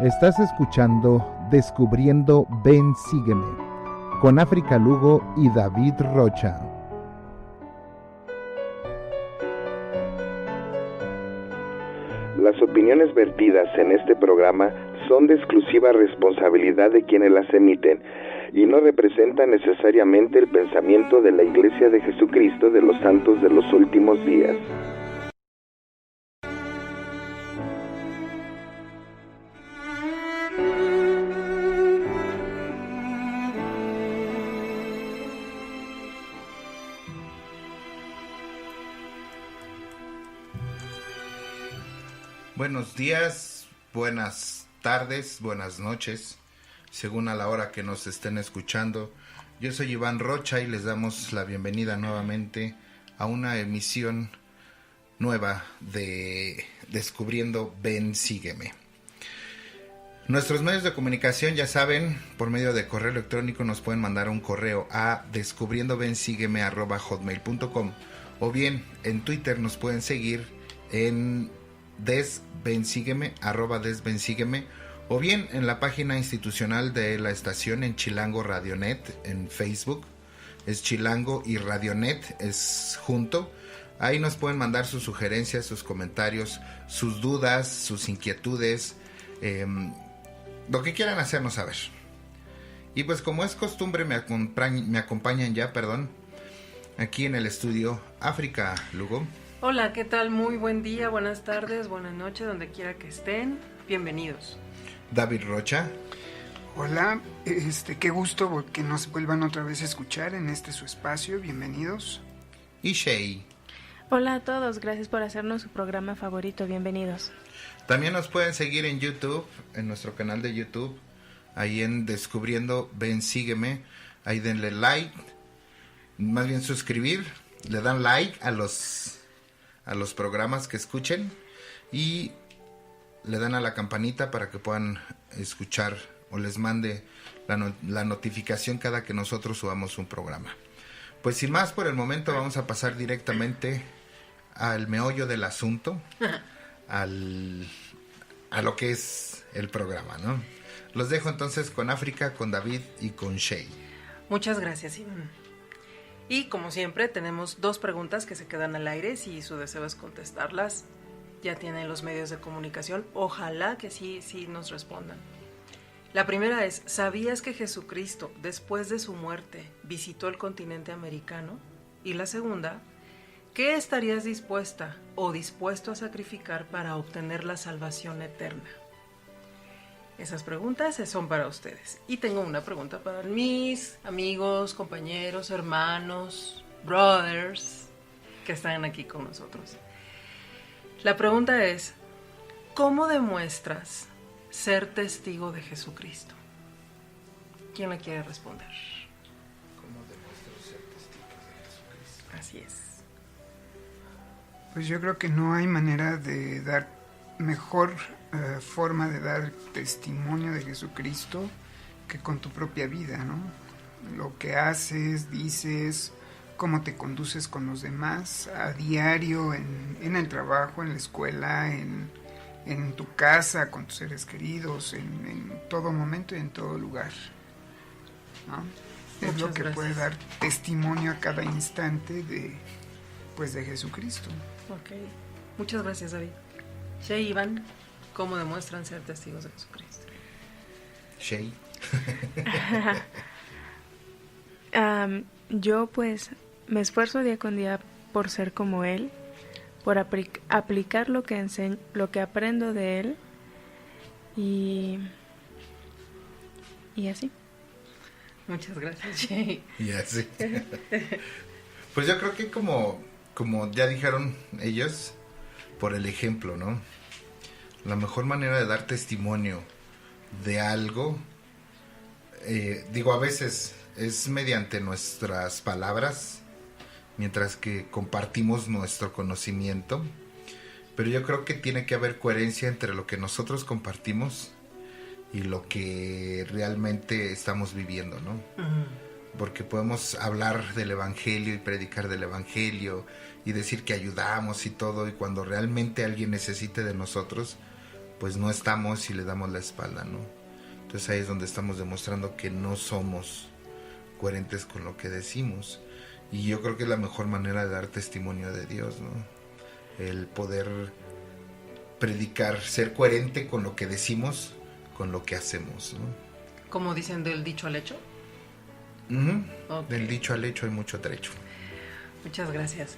Estás escuchando Descubriendo Ven Sígueme con África Lugo y David Rocha. Las opiniones vertidas en este programa son de exclusiva responsabilidad de quienes las emiten y no representan necesariamente el pensamiento de la Iglesia de Jesucristo de los Santos de los Últimos Días. Buenos días, buenas tardes, buenas noches, según a la hora que nos estén escuchando. Yo soy Iván Rocha y les damos la bienvenida nuevamente a una emisión nueva de Descubriendo Ven Sígueme. Nuestros medios de comunicación, ya saben, por medio de correo electrónico nos pueden mandar un correo a descubriendobensígueme@hotmail.com o bien en Twitter nos pueden seguir en desbensígueme, @desbensígueme, o bien en la página institucional de la estación en Chilango Radionet en Facebook. Es Chilango y Radionet, es junto. Ahí nos pueden mandar sus sugerencias, sus comentarios, sus dudas, sus inquietudes, lo que quieran hacernos saber. Y pues como es costumbre me acompañan ya, aquí en el estudio África Lugo. Hola, ¿qué tal? Muy buen día, buenas tardes, buenas noches, donde quiera que estén. Bienvenidos. David Rocha. Hola, qué gusto que nos vuelvan otra vez a escuchar en su espacio. Bienvenidos. Y Shay. Hola a todos, gracias por hacernos su programa favorito. Bienvenidos. También nos pueden seguir en YouTube, en nuestro canal de YouTube, ahí en Descubriendo Ven Sígueme. Ahí denle like, más bien suscribir, le dan like a los programas que escuchen y le dan a la campanita para que puedan escuchar o les mande la notificación cada que nosotros subamos un programa. Pues sin más por el momento vamos a pasar directamente al meollo del asunto, a lo que es el programa, ¿no? Los dejo entonces con África, con David y con Shay. Muchas gracias, Iván. Y como siempre tenemos 2 preguntas que se quedan al aire. Si su deseo es contestarlas, ya tienen los medios de comunicación. Ojalá que sí nos respondan. La primera es: ¿sabías que Jesucristo, después de su muerte, visitó el continente americano? Y la segunda: ¿qué estarías dispuesta o dispuesto a sacrificar para obtener la salvación eterna? Esas preguntas son para ustedes. Y tengo una pregunta para mis amigos, compañeros, hermanos, brothers, que están aquí con nosotros. La pregunta es: ¿cómo demuestras ser testigo de Jesucristo? ¿Quién la quiere responder? ¿Cómo demuestro ser testigo de Jesucristo? Así es. Pues yo creo que no hay manera de dar mejor forma de dar testimonio de Jesucristo que con tu propia vida, ¿no? Lo que haces, dices, cómo te conduces con los demás a diario, en el trabajo, en la escuela, en tu casa, con tus seres queridos, en todo momento y en todo lugar, ¿no? Es lo que puede dar testimonio a cada instante de Jesucristo. Ok, muchas gracias, David. Shay, Iván, ¿cómo demuestran ser testigos de Jesucristo? Shay. Yo pues me esfuerzo día con día por ser como Él, por aplicar lo que aprendo de Él y así. Muchas gracias, Shay. Y así. Pues yo creo que como ya dijeron ellos, por el ejemplo, ¿no? La mejor manera de dar testimonio de algo, a veces es mediante nuestras palabras, mientras que compartimos nuestro conocimiento, pero yo creo que tiene que haber coherencia entre lo que nosotros compartimos y lo que realmente estamos viviendo, ¿no? Uh-huh. Porque podemos hablar del evangelio y predicar del evangelio y decir que ayudamos y todo, y cuando realmente alguien necesite de nosotros, pues no estamos y le damos la espalda, ¿no? Entonces ahí es donde estamos demostrando que no somos coherentes con lo que decimos. Y yo creo que es la mejor manera de dar testimonio de Dios, ¿no? El poder predicar, ser coherente con lo que decimos, con lo que hacemos, ¿no? Como dicen, del dicho al hecho. Okay. Del dicho al hecho hay mucho trecho. Muchas gracias.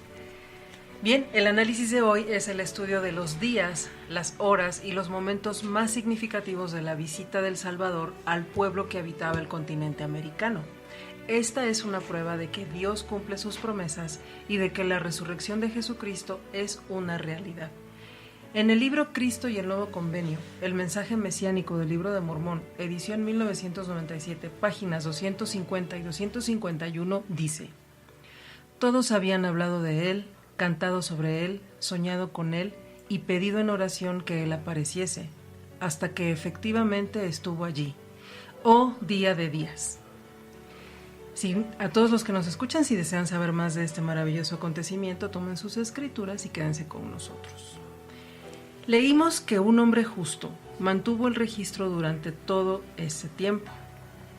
Bien, el análisis de hoy es el estudio de los días, las horas y los momentos más significativos de la visita del Salvador al pueblo que habitaba el continente americano. Esta es una prueba de que Dios cumple sus promesas y de que la resurrección de Jesucristo es una realidad. En el libro Cristo y el Nuevo Convenio, el mensaje mesiánico del Libro de Mormón, edición 1997, páginas 250 y 251, dice: todos habían hablado de él, cantado sobre él, soñado con él y pedido en oración que él apareciese, hasta que efectivamente estuvo allí. Oh día de días. Sí, a todos los que nos escuchan, si desean saber más de este maravilloso acontecimiento, tomen sus escrituras y quédense con nosotros. Leímos que un hombre justo mantuvo el registro durante todo ese tiempo.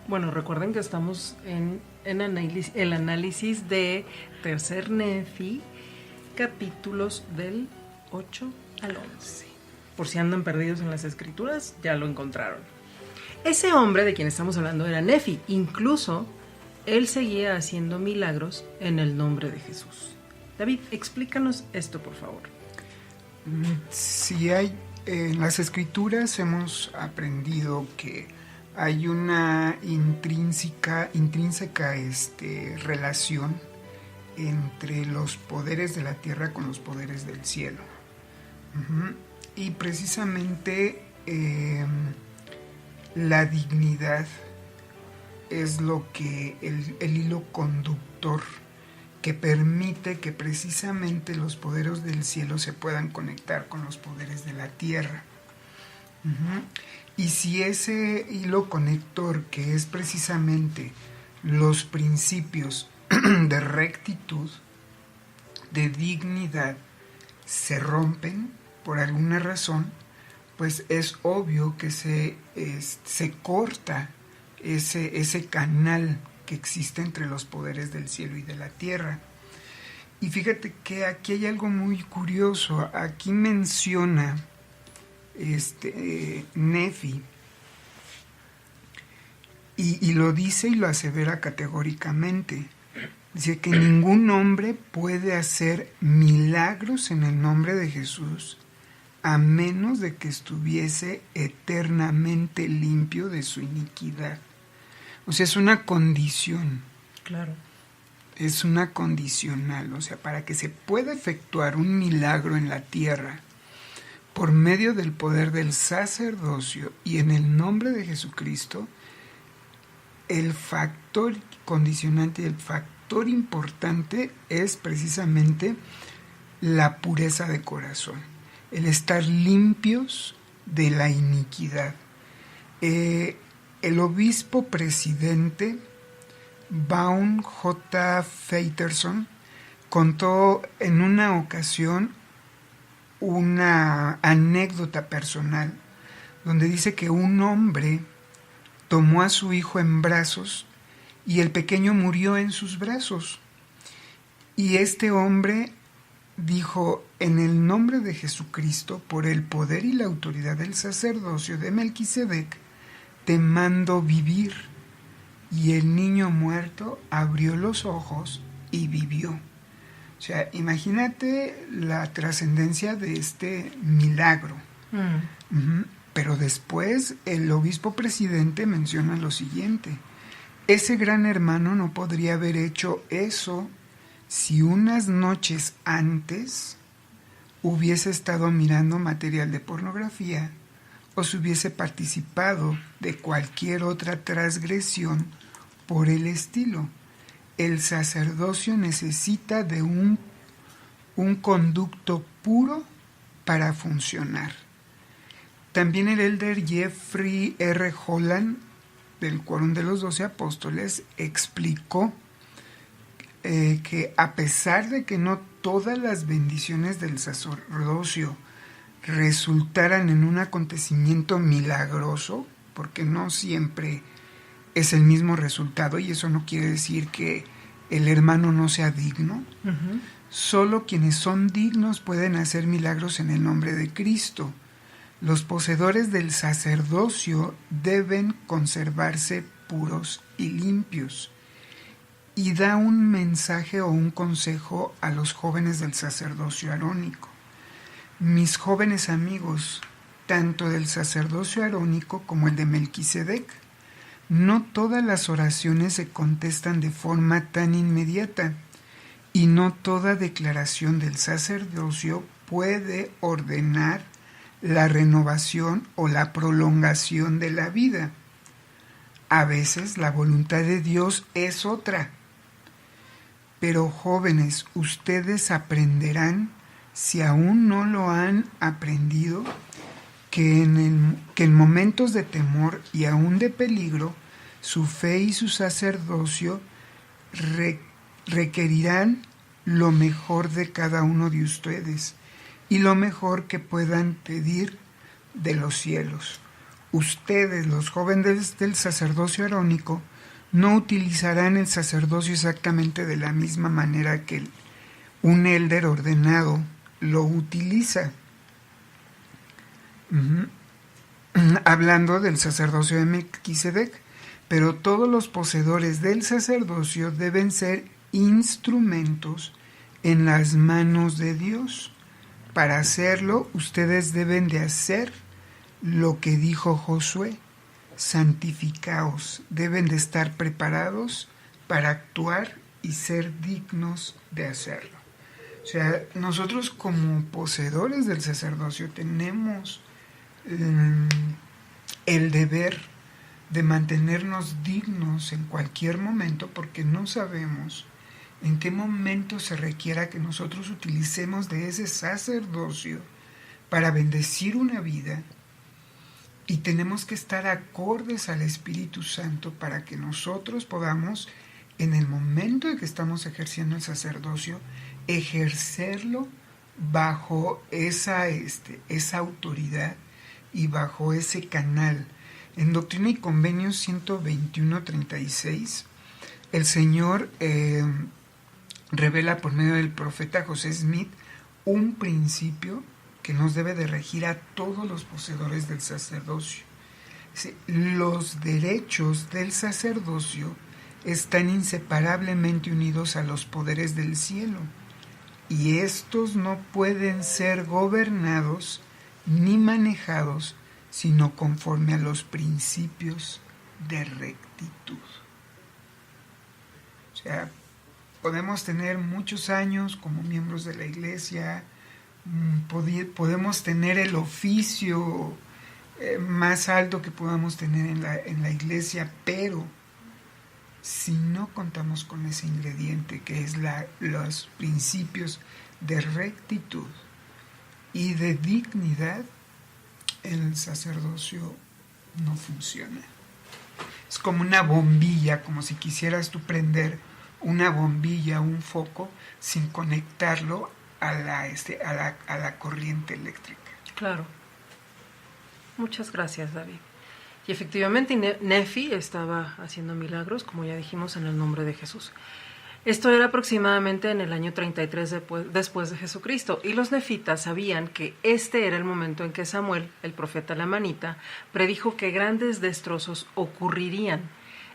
Bueno, recuerden que estamos en el análisis de Tercer Nefi, capítulos del 8 al 11. Por si andan perdidos en las escrituras, ya lo encontraron. Ese hombre de quien estamos hablando era Nefi. Incluso él seguía haciendo milagros en el nombre de Jesús. David, explícanos esto, por favor. Si hay, en las escrituras hemos aprendido que hay una intrínseca relación entre los poderes de la tierra con los poderes del cielo. Y precisamente la dignidad es lo que el hilo conductor que permite que precisamente los poderes del cielo se puedan conectar con los poderes de la tierra. Y si ese hilo conector, que es precisamente los principios de rectitud, de dignidad, se rompen por alguna razón, pues es obvio que se corta ese canal que existe entre los poderes del cielo y de la tierra. Y fíjate que aquí hay algo muy curioso. Aquí menciona Nefi y lo dice y lo asevera categóricamente. Dice que ningún hombre puede hacer milagros en el nombre de Jesús a menos de que estuviese eternamente limpio de su iniquidad. O sea, es una condición. Claro. Es una condicional. O sea, para que se pueda efectuar un milagro en la tierra por medio del poder del sacerdocio y en el nombre de Jesucristo, el factor condicionante y el factor importante es precisamente la pureza de corazón, el estar limpios de la iniquidad. El obispo presidente Vaughn J. Feiterson contó en una ocasión una anécdota personal donde dice que un hombre tomó a su hijo en brazos y el pequeño murió en sus brazos. Y este hombre dijo: en el nombre de Jesucristo, por el poder y la autoridad del sacerdocio de Melquisedec, te mando vivir. Y el niño muerto abrió los ojos y vivió. O sea, imagínate la trascendencia de este milagro. Pero después el obispo presidente menciona lo siguiente: ese gran hermano no podría haber hecho eso si unas noches antes hubiese estado mirando material de pornografía o si hubiese participado de cualquier otra transgresión por el estilo. El sacerdocio necesita de un conducto puro para funcionar. También el elder Jeffrey R. Holland, del Quórum de los 12 Apóstoles, explicó que a pesar de que no todas las bendiciones del sacerdocio resultaran en un acontecimiento milagroso, porque no siempre es el mismo resultado, y eso no quiere decir que el hermano no sea digno. Ujú. Solo quienes son dignos pueden hacer milagros en el nombre de Cristo. Los poseedores del sacerdocio deben conservarse puros y limpios. Y da un mensaje o un consejo a los jóvenes del sacerdocio arónico. Mis jóvenes amigos, tanto del sacerdocio arónico como el de Melquisedec, no todas las oraciones se contestan de forma tan inmediata, y no toda declaración del sacerdocio puede ordenar la renovación o la prolongación de la vida. A veces la voluntad de Dios es otra. Pero jóvenes, ustedes aprenderán, si aún no lo han aprendido, que en momentos de temor y aún de peligro, su fe y su sacerdocio requerirán lo mejor de cada uno de ustedes y lo mejor que puedan pedir de los cielos. Ustedes, los jóvenes del sacerdocio arónico, no utilizarán el sacerdocio exactamente de la misma manera que un élder ordenado lo utiliza. Hablando del sacerdocio de Melquisedec, pero todos los poseedores del sacerdocio deben ser instrumentos en las manos de Dios. Para hacerlo, ustedes deben de hacer lo que dijo Josué: santificaos, deben de estar preparados para actuar y ser dignos de hacerlo. O sea, nosotros como poseedores del sacerdocio tenemos el deber de mantenernos dignos en cualquier momento, porque no sabemos en qué momento se requiera que nosotros utilicemos de ese sacerdocio para bendecir una vida, y tenemos que estar acordes al Espíritu Santo para que nosotros podamos, en el momento en que estamos ejerciendo el sacerdocio, ejercerlo bajo esa autoridad y bajo ese canal. En Doctrina y Convenios 121:36, el Señor revela por medio del profeta José Smith un principio que nos debe de regir a todos los poseedores del sacerdocio. Los derechos del sacerdocio están inseparablemente unidos a los poderes del cielo, y estos no pueden ser gobernados ni manejados sino conforme a los principios de rectitud. O sea, podemos tener muchos años como miembros de la iglesia, podemos tener el oficio más alto que podamos tener en la iglesia, pero si no contamos con ese ingrediente que es los principios de rectitud y de dignidad, el sacerdocio no funciona. Es como una bombilla, como si quisieras tú prender una bombilla, un foco, sin conectarlo a la corriente eléctrica. Claro. Muchas gracias, David. Y efectivamente Nefi estaba haciendo milagros, como ya dijimos, en el nombre de Jesús. Esto era aproximadamente en el año 33 después de Jesucristo, y los nefitas sabían que este era el momento en que Samuel, el profeta lamanita, predijo que grandes destrozos ocurrirían.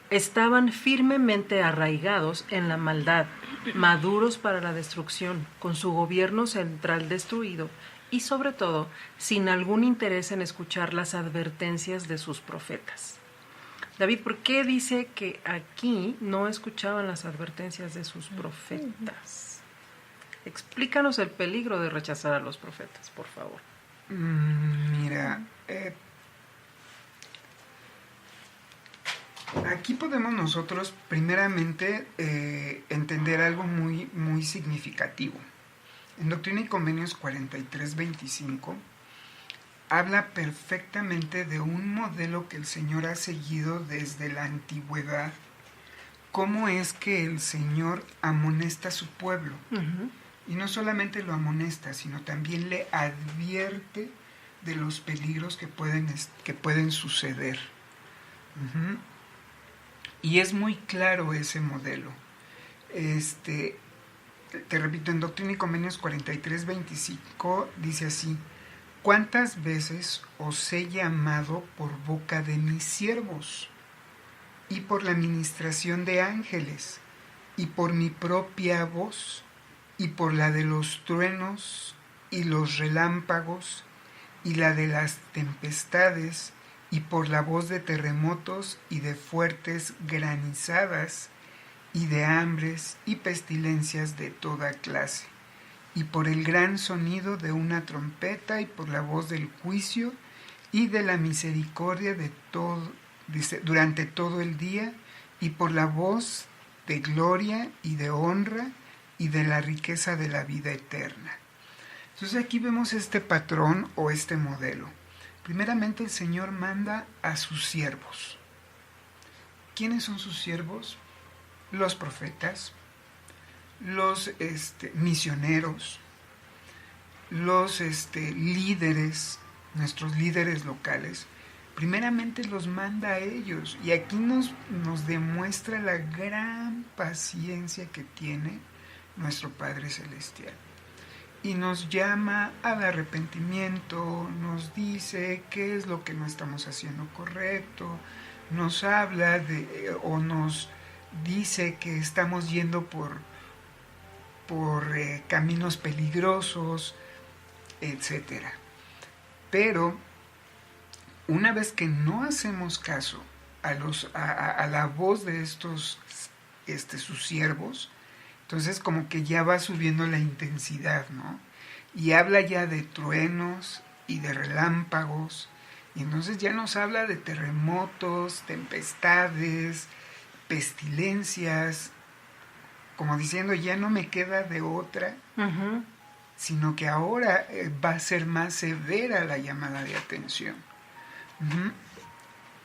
Estaban firmemente arraigados en la maldad, maduros para la destrucción, con su gobierno central destruido y, sobre todo, sin algún interés en escuchar las advertencias de sus profetas. David, ¿por qué dice que aquí no escuchaban las advertencias de sus profetas? Explícanos el peligro de rechazar a los profetas, por favor. Mira, aquí podemos nosotros primeramente entender algo muy, muy significativo. En Doctrina y Convenios 43:25 habla perfectamente de un modelo que el Señor ha seguido desde la antigüedad. ¿Cómo es que el Señor amonesta a su pueblo? Uh-huh. Y no solamente lo amonesta, sino también le advierte de los peligros que pueden suceder. Y es muy claro ese modelo. Te repito, en Doctrina y Convenios 43:25 dice así: ¿cuántas veces os he llamado por boca de mis siervos, y por la ministración de ángeles, y por mi propia voz, y por la de los truenos y los relámpagos, y la de las tempestades, y por la voz de terremotos y de fuertes granizadas, y de hambres y pestilencias de toda clase, y por el gran sonido de una trompeta, y por la voz del juicio y de la misericordia de todo, dice, durante todo el día, y por la voz de gloria y de honra y de la riqueza de la vida eterna. Entonces aquí vemos este patrón o este modelo. Primeramente el Señor manda a sus siervos. ¿Quiénes son sus siervos? Los profetas, los misioneros, los líderes, nuestros líderes locales. Primeramente los manda a ellos, y aquí nos demuestra la gran paciencia que tiene nuestro Padre Celestial. Y nos llama al arrepentimiento, nos dice qué es lo que no estamos haciendo correcto, nos habla o nos dice que estamos yendo por caminos peligrosos, etc. Pero una vez que no hacemos caso a la voz de estos sus siervos, entonces como que ya va subiendo la intensidad, ¿no? Y habla ya de truenos y de relámpagos, y entonces ya nos habla de terremotos, tempestades, pestilencias, como diciendo, ya no me queda de otra, sino que ahora va a ser más severa la llamada de atención.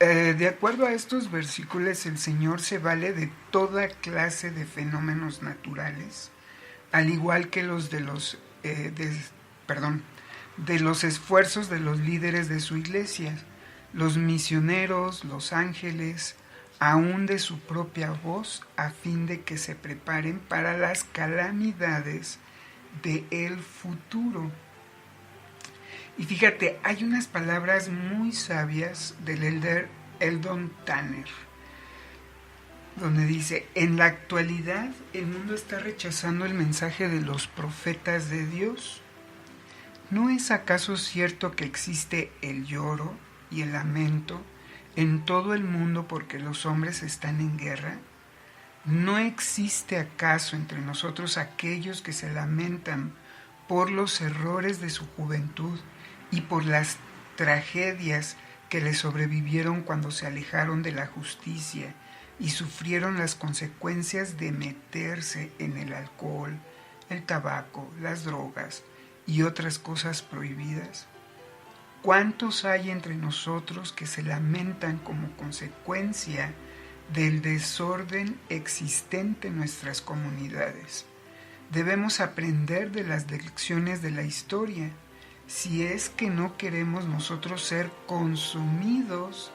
De acuerdo a estos versículos, el Señor se vale de toda clase de fenómenos naturales, al igual que los de los esfuerzos de los líderes de su iglesia, los misioneros, los ángeles, aún de su propia voz, a fin de que se preparen para las calamidades del futuro. Y fíjate, hay unas palabras muy sabias del elder Eldon Tanner, donde dice: en la actualidad el mundo está rechazando el mensaje de los profetas de Dios. ¿No es acaso cierto que existe el lloro y el lamento en todo el mundo porque los hombres están en guerra? ¿No existe acaso entre nosotros aquellos que se lamentan por los errores de su juventud y por las tragedias que les sobrevivieron cuando se alejaron de la justicia y sufrieron las consecuencias de meterse en el alcohol, el tabaco, las drogas y otras cosas prohibidas? ¿Cuántos hay entre nosotros que se lamentan como consecuencia del desorden existente en nuestras comunidades? Debemos aprender de las lecciones de la historia, si es que no queremos nosotros ser consumidos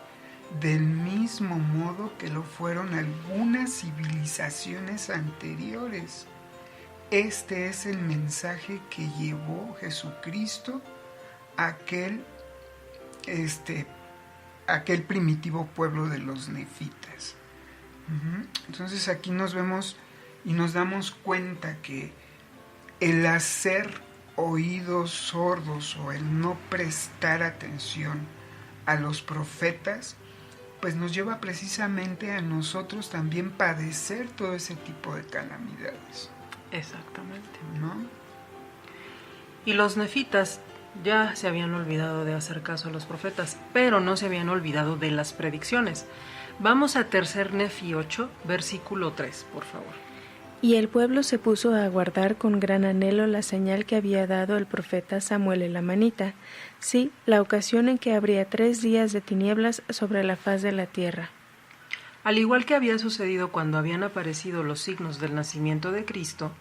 del mismo modo que lo fueron algunas civilizaciones anteriores. Este es el mensaje que llevó Jesucristo a aquel primitivo pueblo de los nefitas. Entonces aquí nos vemos y nos damos cuenta que el hacer oídos sordos o el no prestar atención a los profetas, pues nos lleva precisamente a nosotros también padecer todo ese tipo de calamidades. Exactamente. ¿No? Y los nefitas ya se habían olvidado de hacer caso a los profetas, pero no se habían olvidado de las predicciones. Vamos a tercer Nefi 8, versículo 3, por favor. Y el pueblo se puso a aguardar con gran anhelo la señal que había dado el profeta Samuel el amanita, sí, la ocasión en que habría 3 días de tinieblas sobre la faz de la tierra. Al igual que había sucedido cuando habían aparecido los signos del nacimiento de Cristo,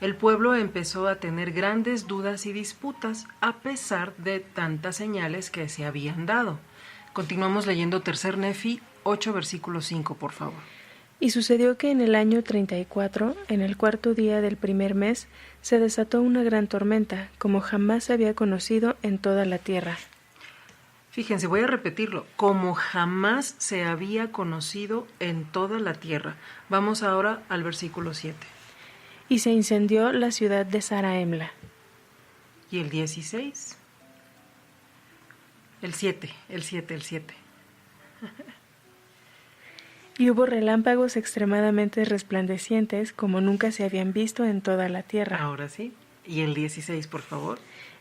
el pueblo empezó a tener grandes dudas y disputas a pesar de tantas señales que se habían dado. Continuamos leyendo Tercer Nefi 8, versículo 5, por favor. Y sucedió que en el año 34, en el cuarto día del primer mes, se desató una gran tormenta, como jamás se había conocido en toda la tierra. Fíjense, voy a repetirlo, como jamás se había conocido en toda la tierra. Vamos ahora al versículo 7. Y se incendió la ciudad de Saraemla. ¿Y el 16? El 7. Y hubo relámpagos extremadamente resplandecientes, como nunca se habían visto en toda la tierra. Ahora sí. ¿Y el 16, por favor?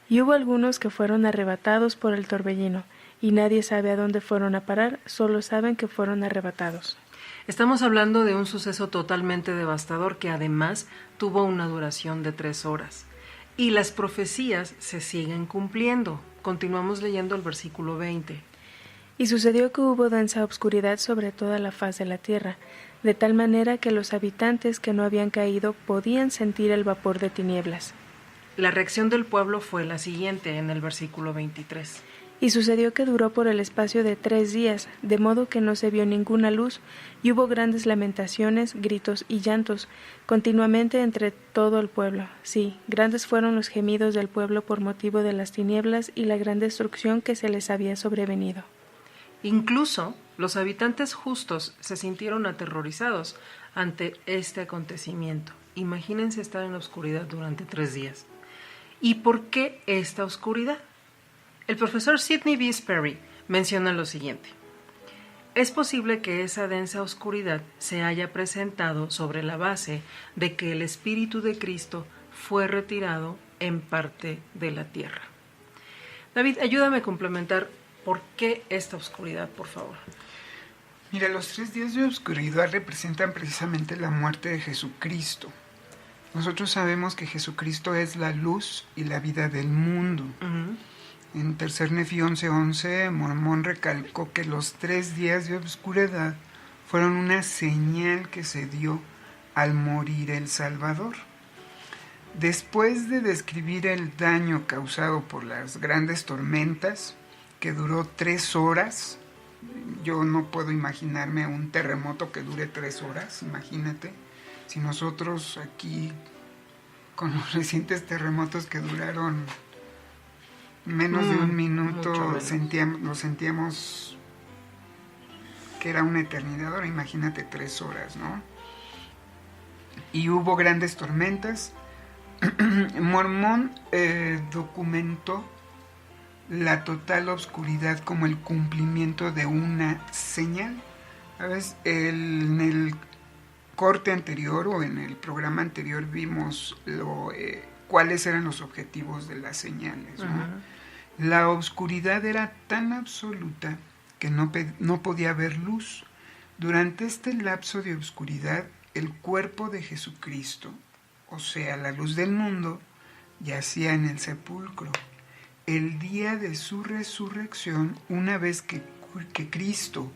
Y hubo algunos que fueron arrebatados por el torbellino, y nadie sabe a dónde fueron a parar, solo saben que fueron arrebatados. Estamos hablando de un suceso totalmente devastador que además tuvo una duración de 3 horas. Y las profecías se siguen cumpliendo. Continuamos leyendo el versículo 20. Y sucedió que hubo densa obscuridad sobre toda la faz de la tierra, de tal manera que los habitantes que no habían caído podían sentir el vapor de tinieblas. La reacción del pueblo fue la siguiente en el versículo 23. Y sucedió que duró por el espacio de 3 días, de modo que no se vio ninguna luz, y hubo grandes lamentaciones, gritos y llantos, continuamente entre todo el pueblo. Sí, grandes fueron los gemidos del pueblo por motivo de las tinieblas y la gran destrucción que se les había sobrevenido. Incluso los habitantes justos se sintieron aterrorizados ante este acontecimiento. Imagínense estar en la oscuridad durante 3 días. ¿Y por qué esta oscuridad? El profesor Sidney B. Sperry menciona lo siguiente. Es posible que esa densa oscuridad se haya presentado sobre la base de que el Espíritu de Cristo fue retirado en parte de la tierra. David, ayúdame a complementar por qué esta oscuridad, por favor. Mira, los 3 días de oscuridad representan precisamente la muerte de Jesucristo. Nosotros sabemos que Jesucristo es la luz y la vida del mundo. En Tercer Nefi 11:11, Mormón recalcó que los 3 días de oscuridad fueron una señal que se dio al morir el Salvador. Después de describir el daño causado por las grandes tormentas, que duró 3 horas, yo no puedo imaginarme un terremoto que dure 3 horas, imagínate. Si nosotros aquí, con los recientes terremotos que duraron menos de un minuto, lo sentíamos que era una eternidad, ahora imagínate 3 horas, ¿no? Y hubo grandes tormentas. Mormón documentó la total oscuridad como el cumplimiento de una señal. ¿Sabes? En el corte anterior o en el programa anterior vimos cuáles eran los objetivos de las señales, ¿no? La oscuridad era tan absoluta que no podía haber luz. Durante este lapso de oscuridad, el cuerpo de Jesucristo, o sea, la luz del mundo, yacía en el sepulcro. El día de su resurrección, una vez que Cristo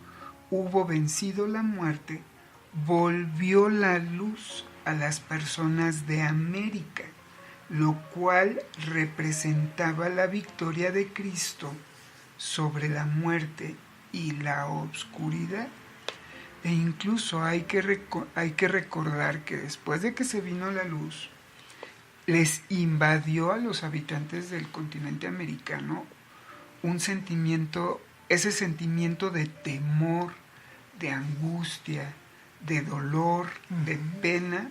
hubo vencido la muerte, volvió la luz a las personas de América, lo cual representaba la victoria de Cristo sobre la muerte y la oscuridad. E incluso hay que recordar que después de que se vino la luz, les invadió a los habitantes del continente americano ese sentimiento de temor, de angustia, de dolor, de pena,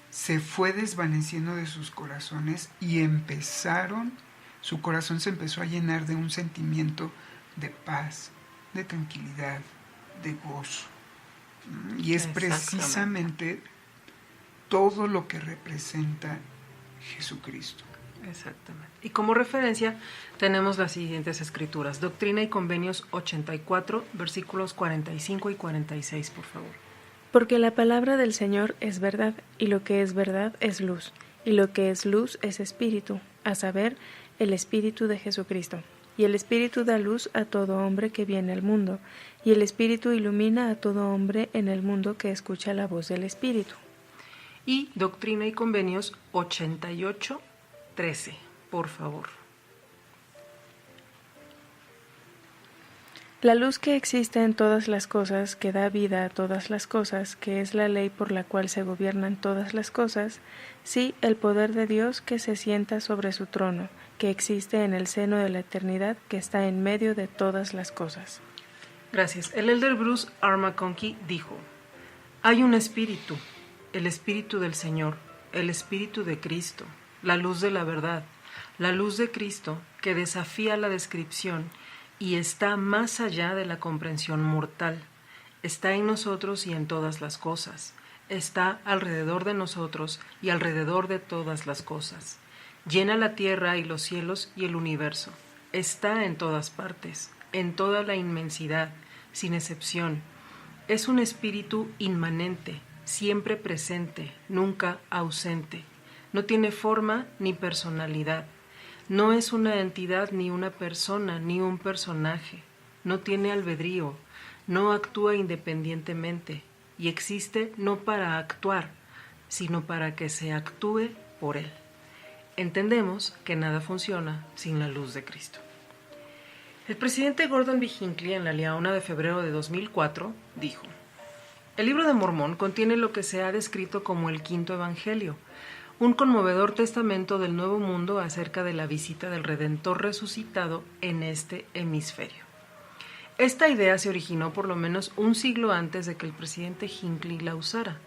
se fue desvaneciendo de sus corazones y su corazón se empezó a llenar de un sentimiento de paz, de tranquilidad, de gozo. Y es precisamente todo lo que representa Jesucristo. Exactamente. Y como referencia tenemos las siguientes escrituras. Doctrina y Convenios 84, versículos 45 y 46, por favor. Porque la palabra del Señor es verdad, y lo que es verdad es luz, y lo que es luz es espíritu, a saber, el espíritu de Jesucristo. Y el espíritu da luz a todo hombre que viene al mundo, y el espíritu ilumina a todo hombre en el mundo que escucha la voz del espíritu. y Doctrina y Convenios 8813, por favor. La luz que existe en todas las cosas, que da vida a todas las cosas, que es la ley por la cual se gobiernan todas las cosas, sí, el poder de Dios que se sienta sobre su trono, que existe en el seno de la eternidad, que está en medio de todas las cosas. Gracias. El elder Bruce R. McConkie dijo: hay un espíritu, el espíritu del Señor, el espíritu de Cristo, la luz de la verdad, la luz de Cristo que desafía la descripción y está más allá de la comprensión mortal. Está en nosotros y en todas las cosas. Está alrededor de nosotros y alrededor de todas las cosas. Llena la tierra y los cielos y el universo. Está en todas partes, en toda la inmensidad, sin excepción. Es un espíritu inmanente, siempre presente, nunca ausente. No tiene forma ni personalidad. No es una entidad, ni una persona, ni un personaje. No tiene albedrío, no actúa independientemente y existe no para actuar, sino para que se actúe por él. Entendemos que nada funciona sin la luz de Cristo. El presidente Gordon B. Hinckley, en la Liaona de febrero de 2004, dijo: el libro de Mormón contiene lo que se ha descrito como el quinto evangelio, un conmovedor testamento del Nuevo Mundo acerca de la visita del Redentor resucitado en este hemisferio. Esta idea se originó por lo menos un siglo antes de que el presidente Hinckley la usara.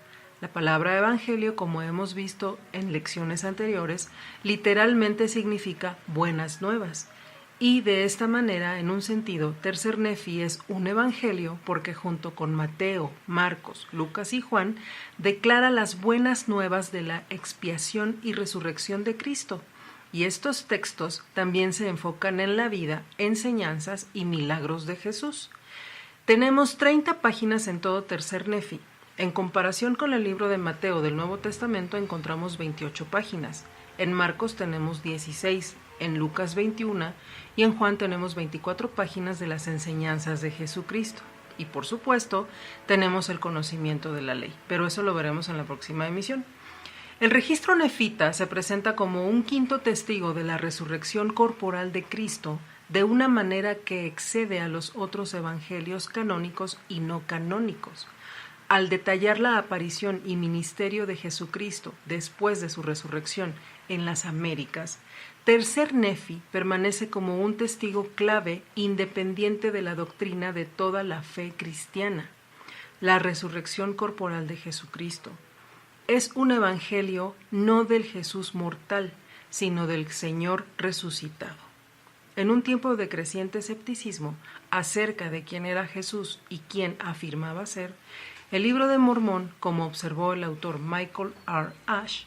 La palabra evangelio, como hemos visto en lecciones anteriores, literalmente significa buenas nuevas. Y de esta manera, en un sentido, Tercer Nefi es un evangelio porque junto con Mateo, Marcos, Lucas y Juan, declara las buenas nuevas de la expiación y resurrección de Cristo. Y estos textos también se enfocan en la vida, enseñanzas y milagros de Jesús. Tenemos 30 páginas en todo Tercer Nefi. En comparación con el libro de Mateo del Nuevo Testamento encontramos 28 páginas. En Marcos tenemos 16, en Lucas 21 y en Juan tenemos 24 páginas de las enseñanzas de Jesucristo. Y por supuesto, tenemos el conocimiento de la ley, pero eso lo veremos en la próxima emisión. El registro nefita se presenta como un quinto testigo de la resurrección corporal de Cristo de una manera que excede a los otros evangelios canónicos y no canónicos. Al detallar la aparición y ministerio de Jesucristo después de su resurrección en las Américas, Tercer Nefi permanece como un testigo clave independiente de la doctrina de toda la fe cristiana. La resurrección corporal de Jesucristo es un evangelio no del Jesús mortal, sino del Señor resucitado. En un tiempo de creciente escepticismo acerca de quién era Jesús y quién afirmaba ser, el libro de Mormón, como observó el autor Michael R. Ash,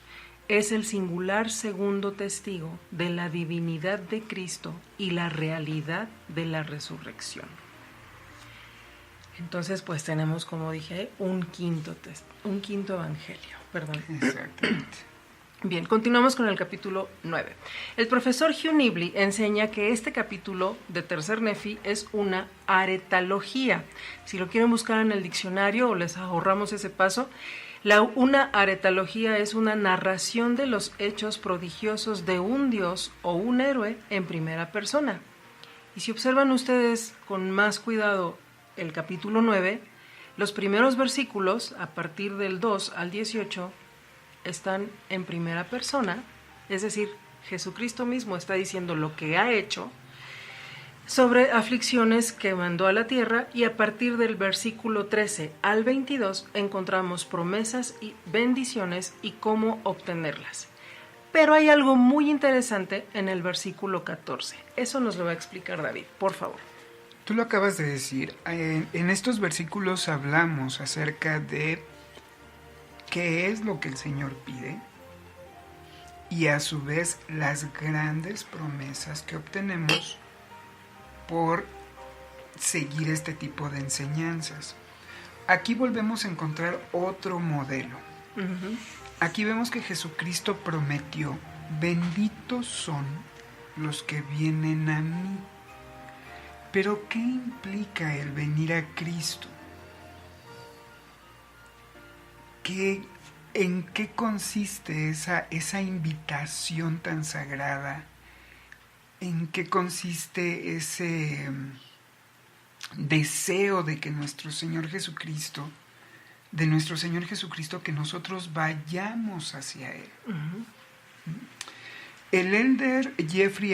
es el singular segundo testigo de la divinidad de Cristo y la realidad de la resurrección. Entonces, pues tenemos, como dije, un quinto evangelio. Perdón. Exactamente. Bien, continuamos con el capítulo 9. El profesor Hugh Nibley enseña que este capítulo de Tercer Nefi es una aretalogía. Si lo quieren buscar en el diccionario o les ahorramos ese paso, una aretalogía es una narración de los hechos prodigiosos de un dios o un héroe en primera persona. Y si observan ustedes con más cuidado el capítulo 9, los primeros versículos, a partir del 2 al 18, están en primera persona, es decir, Jesucristo mismo está diciendo lo que ha hecho sobre aflicciones que mandó a la tierra, y a partir del versículo 13 al 22 encontramos promesas y bendiciones y cómo obtenerlas. Pero hay algo muy interesante en el versículo 14. Eso nos lo va a explicar David, por favor. Tú lo acabas de decir. En estos versículos hablamos acerca de qué es lo que el Señor pide y a su vez las grandes promesas que obtenemos por seguir este tipo de enseñanzas. Aquí volvemos a encontrar otro modelo. Aquí vemos que Jesucristo prometió: benditos son los que vienen a mí. Pero ¿qué implica el venir a Cristo? ¿Qué ¿En qué consiste esa invitación tan sagrada? ¿En qué consiste ese deseo de que nuestro Señor Jesucristo, que nosotros vayamos hacia Él? Uh-huh. El elder Jeffrey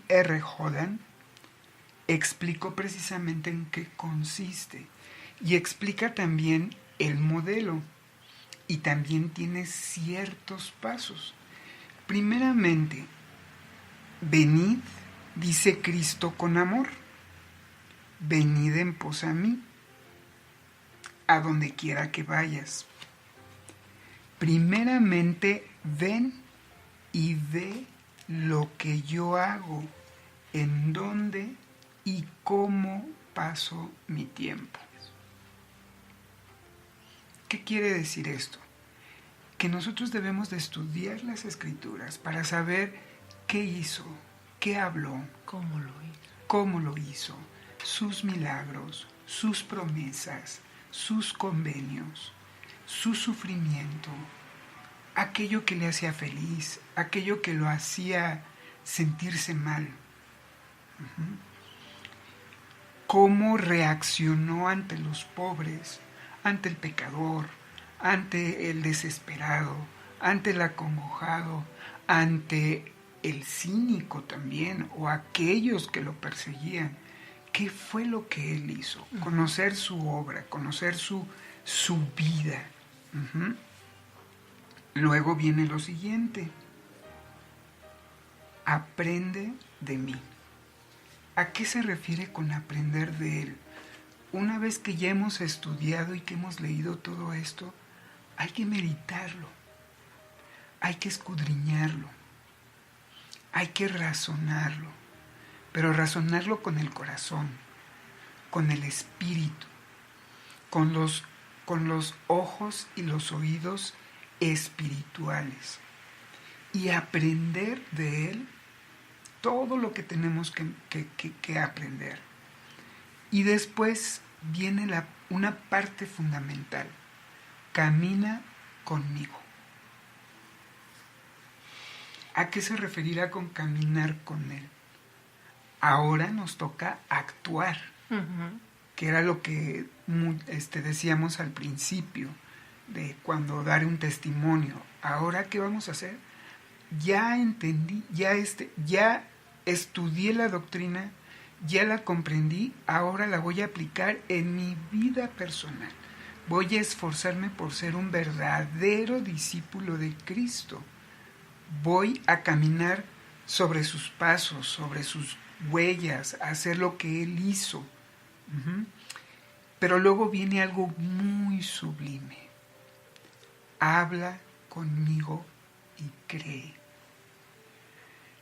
R. Holland explicó precisamente en qué consiste y explica también el modelo y también tiene ciertos pasos. Primeramente, venid, dice Cristo con amor, venid en pos a mí, a donde quiera que vayas. Primeramente, ven y ve lo que yo hago, en dónde y cómo paso mi tiempo. ¿Qué quiere decir esto? Que nosotros debemos de estudiar las Escrituras para saber qué hizo, qué habló, cómo lo hizo, sus milagros, sus promesas, sus convenios, su sufrimiento, aquello que le hacía feliz, aquello que lo hacía sentirse mal. Cómo reaccionó ante los pobres, ante el pecador, ante el desesperado, ante el acongojado, ante el cínico también, o aquellos que lo perseguían. ¿Qué fue lo que él hizo? Conocer su obra, conocer su vida. Luego viene lo siguiente. Aprende de mí. ¿A qué se refiere con aprender de él? Una vez que ya hemos estudiado y que hemos leído todo esto, hay que meditarlo, hay que escudriñarlo, hay que razonarlo, pero razonarlo con el corazón, con el espíritu, con los ojos y los oídos espirituales, y aprender de él todo lo que tenemos que aprender. Y después viene una parte fundamental. Camina conmigo. ¿A qué se referirá con caminar con él? Ahora nos toca actuar, que era lo que decíamos al principio, de cuando dar un testimonio. Ahora, ¿qué vamos a hacer? Ya entendí, ya estudié la doctrina, ya la comprendí, ahora la voy a aplicar en mi vida personal. Voy a esforzarme por ser un verdadero discípulo de Cristo. Voy a caminar sobre sus pasos, sobre sus huellas, a hacer lo que Él hizo. Pero luego viene algo muy sublime. Habla conmigo y cree.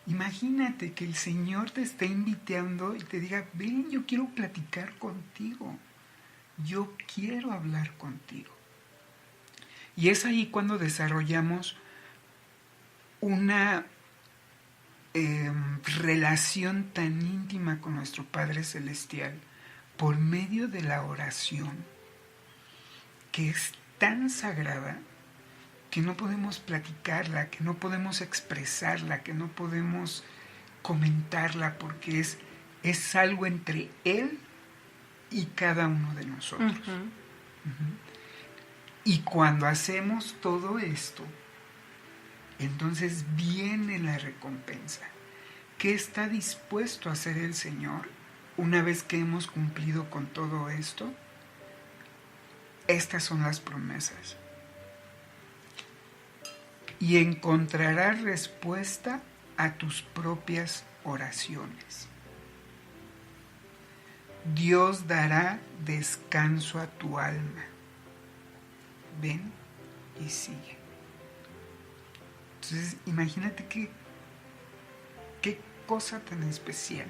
Imagínate que el Señor te esté invitando y te diga, ven, yo quiero platicar contigo, yo quiero hablar contigo. Y es ahí cuando desarrollamos una relación tan íntima con nuestro Padre Celestial por medio de la oración, que es tan sagrada, que no podemos platicarla, que no podemos expresarla, que no podemos comentarla, porque es algo entre Él y cada uno de nosotros. Y cuando hacemos todo esto, entonces viene la recompensa. ¿Qué está dispuesto a hacer el Señor una vez que hemos cumplido con todo esto? Estas son las promesas. Y encontrarás respuesta a tus propias oraciones. Dios dará descanso a tu alma. Ven y sigue. Entonces, imagínate qué cosa tan especial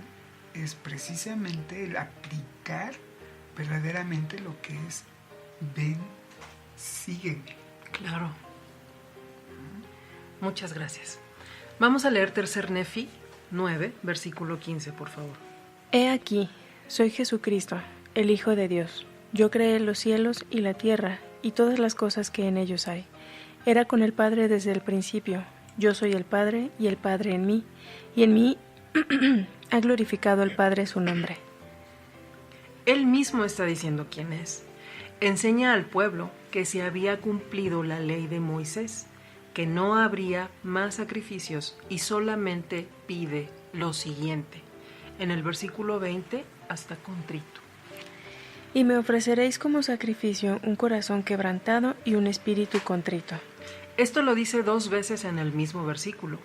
es precisamente el aplicar verdaderamente lo que es ven, sígueme. Claro. Muchas gracias. Vamos a leer Tercer Nefi 9, versículo 15, por favor. He aquí, soy Jesucristo, el Hijo de Dios. Yo creé los cielos y la tierra, y todas las cosas que en ellos hay. Era con el Padre desde el principio. Yo soy el Padre y el Padre en mí, y en mí ha glorificado el Padre su nombre. Él mismo está diciendo quién es. Enseña al pueblo que se había cumplido la ley de Moisés, que no habría más sacrificios, y solamente pide lo siguiente, en el versículo 20 hasta contrito. Y me ofreceréis como sacrificio un corazón quebrantado y un espíritu contrito. Esto lo dice 2 veces en el mismo versículo.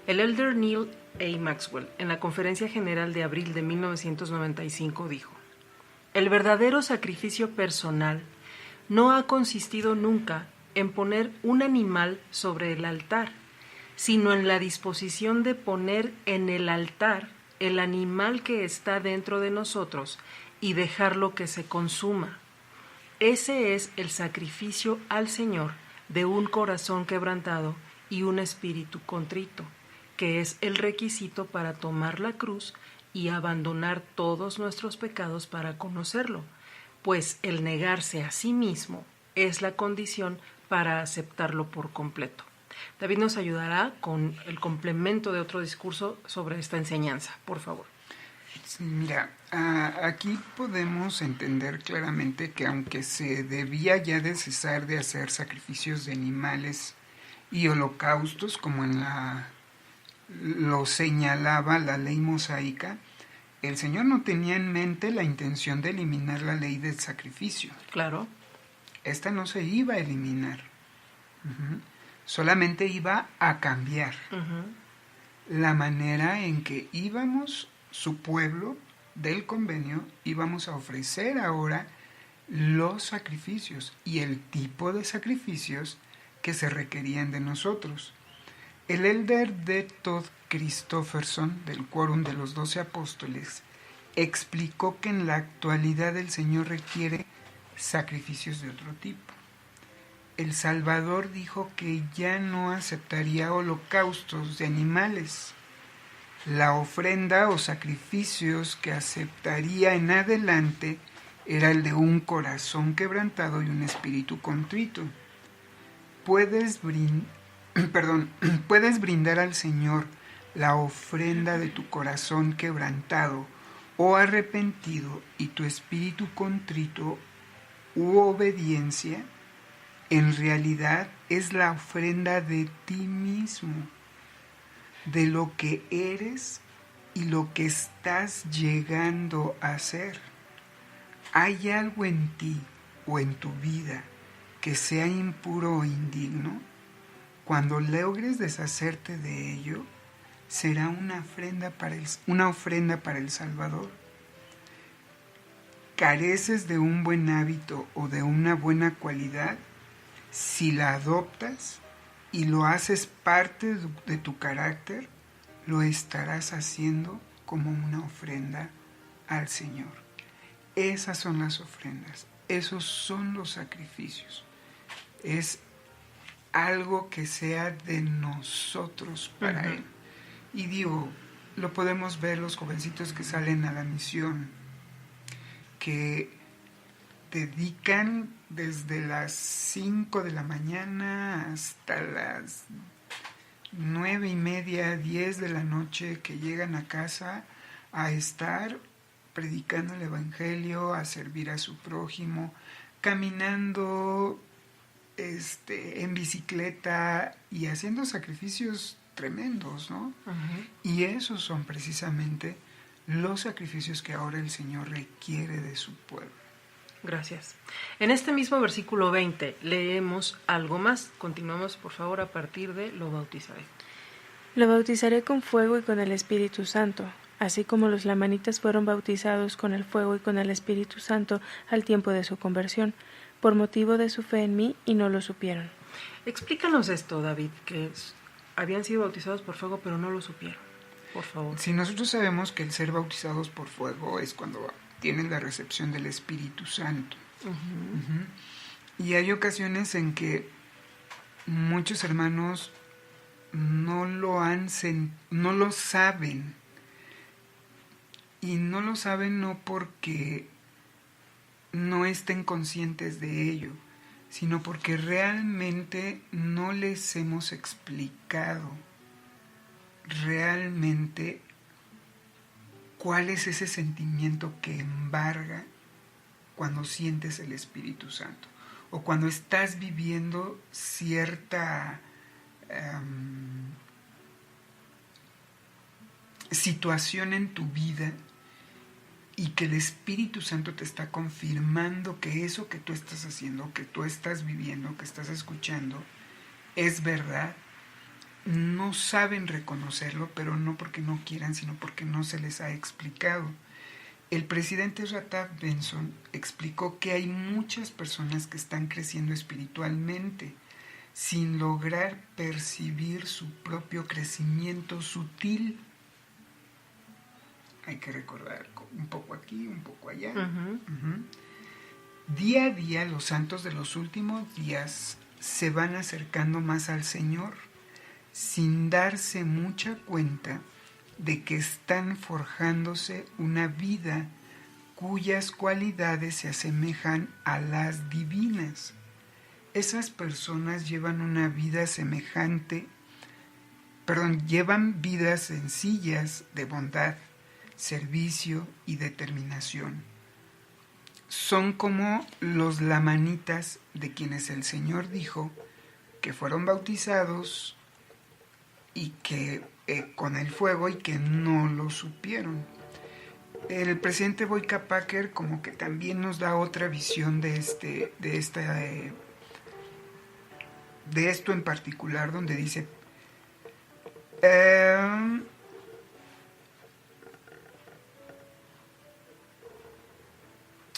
El elder Neil A. Maxwell, en la Conferencia General de abril de 1995, dijo: el verdadero sacrificio personal no ha consistido nunca en poner un animal sobre el altar, sino en la disposición de poner en el altar el animal que está dentro de nosotros y dejarlo que se consuma. Ese es el sacrificio al Señor de un corazón quebrantado y un espíritu contrito, que es el requisito para tomar la cruz y abandonar todos nuestros pecados para conocerlo, pues el negarse a sí mismo es la condición para aceptarlo por completo. David nos ayudará con el complemento de otro discurso sobre esta enseñanza, por favor. Sí, mira, aquí podemos entender claramente que aunque se debía ya de cesar de hacer sacrificios de animales y holocaustos, como lo señalaba la ley mosaica, el Señor no tenía en mente la intención de eliminar la ley del sacrificio. Claro. Esta no se iba a eliminar, solamente iba a cambiar la manera en que íbamos, su pueblo del convenio, íbamos a ofrecer ahora los sacrificios y el tipo de sacrificios que se requerían de nosotros. El elder D. Todd Christofferson, del Quórum de los 12 Apóstoles, explicó que en la actualidad el Señor requiere sacrificios de otro tipo. El Salvador dijo que ya no aceptaría holocaustos de animales. La ofrenda o sacrificios que aceptaría en adelante era el de un corazón quebrantado y un espíritu contrito. Puedes brindar al Señor la ofrenda de tu corazón quebrantado o arrepentido y tu espíritu contrito u obediencia, en realidad es la ofrenda de ti mismo, de lo que eres y lo que estás llegando a ser. ¿Hay algo en ti o en tu vida que sea impuro o indigno? Cuando logres deshacerte de ello, será una ofrenda para el Salvador. ¿Careces de un buen hábito o de una buena cualidad? Si la adoptas y lo haces parte de tu carácter, lo estarás haciendo como una ofrenda al Señor. Esas son las ofrendas, esos son los sacrificios. Es algo que sea de nosotros para Él. Y digo, lo podemos ver los jovencitos que salen a la misión, que dedican desde las 5 de la mañana hasta las 9:30, 10 de la noche, que llegan a casa a estar predicando el Evangelio, a servir a su prójimo, caminando en bicicleta y haciendo sacrificios tremendos, ¿no? Y esos son precisamente los sacrificios que ahora el Señor requiere de su pueblo. Gracias. En este mismo versículo 20 leemos algo más. Continuamos, por favor, a partir de lo bautizaré. Lo bautizaré con fuego y con el Espíritu Santo, así como los lamanitas fueron bautizados con el fuego y con el Espíritu Santo al tiempo de su conversión, por motivo de su fe en mí, y no lo supieron. Explícanos esto, David, que habían sido bautizados por fuego, pero no lo supieron, por favor. Si nosotros sabemos que el ser bautizados por fuego es cuando tienen la recepción del Espíritu Santo. Y hay ocasiones en que muchos hermanos no lo saben. Y no lo saben no porque no estén conscientes de ello, sino porque realmente no les hemos explicado realmente cuál es ese sentimiento que embarga cuando sientes el Espíritu Santo o cuando estás viviendo cierta situación en tu vida y que el Espíritu Santo te está confirmando que eso que tú estás haciendo, que tú estás viviendo, que estás escuchando, es verdad. No saben reconocerlo, pero no porque no quieran, sino porque no se les ha explicado. El presidente Rataf Benson explicó que hay muchas personas que están creciendo espiritualmente sin lograr percibir su propio crecimiento sutil. Hay que recordar un poco aquí, un poco allá. Día a día los santos de los últimos días se van acercando más al Señor sin darse mucha cuenta de que están forjándose una vida cuyas cualidades se asemejan a las divinas. Esas personas llevan una vida llevan vidas sencillas de bondad, servicio y determinación. Son como los lamanitas de quienes el Señor dijo que fueron bautizados y que con el fuego y que no lo supieron. El presidente Boyka Packer como que también nos da otra visión de esto en particular, donde dice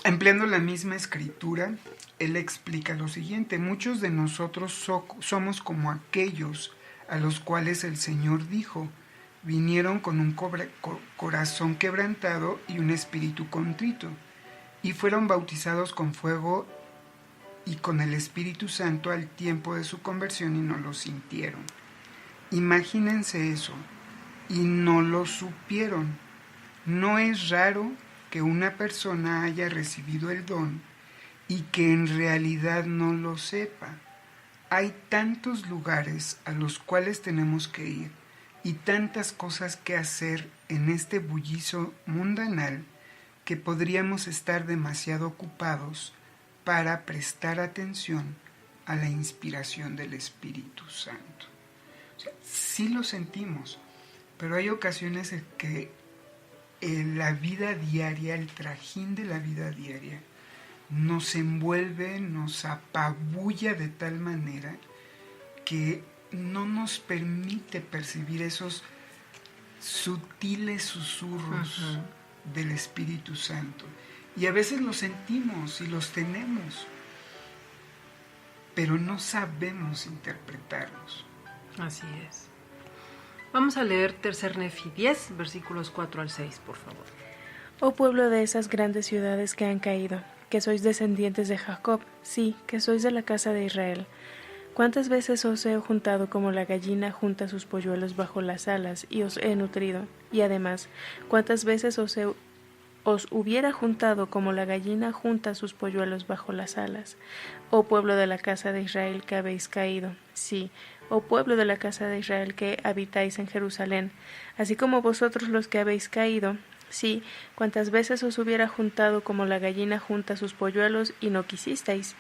empleando la misma escritura, él explica lo siguiente: muchos de nosotros somos como aquellos a los cuales el Señor dijo, vinieron con un corazón quebrantado y un espíritu contrito, y fueron bautizados con fuego y con el Espíritu Santo al tiempo de su conversión y no lo sintieron. Imagínense eso, y no lo supieron. No es raro que una persona haya recibido el don y que en realidad no lo sepa. Hay tantos lugares a los cuales tenemos que ir y tantas cosas que hacer en este bullicio mundanal que podríamos estar demasiado ocupados para prestar atención a la inspiración del Espíritu Santo. O sea, sí lo sentimos, pero hay ocasiones en que la vida diaria, el trajín de la vida diaria, nos envuelve, nos apabulla de tal manera que no nos permite percibir esos sutiles susurros del Espíritu Santo. Y a veces los sentimos y los tenemos, pero no sabemos interpretarlos. Así es. Vamos a leer Tercer Nefi 10, versículos 4 al 6, por favor. Oh pueblo de esas grandes ciudades que han caído, que sois descendientes de Jacob, sí, que sois de la casa de Israel. ¿Cuántas veces os he juntado como la gallina junta sus polluelos bajo las alas y os he nutrido? Y además, ¿cuántas veces os hubiera juntado como la gallina junta sus polluelos bajo las alas? Oh pueblo de la casa de Israel que habéis caído, sí, oh pueblo de la casa de Israel que habitáis en Jerusalén, así como vosotros los que habéis caído, sí, cuántas veces os hubiera juntado como la gallina junta sus polluelos y no quisisteis.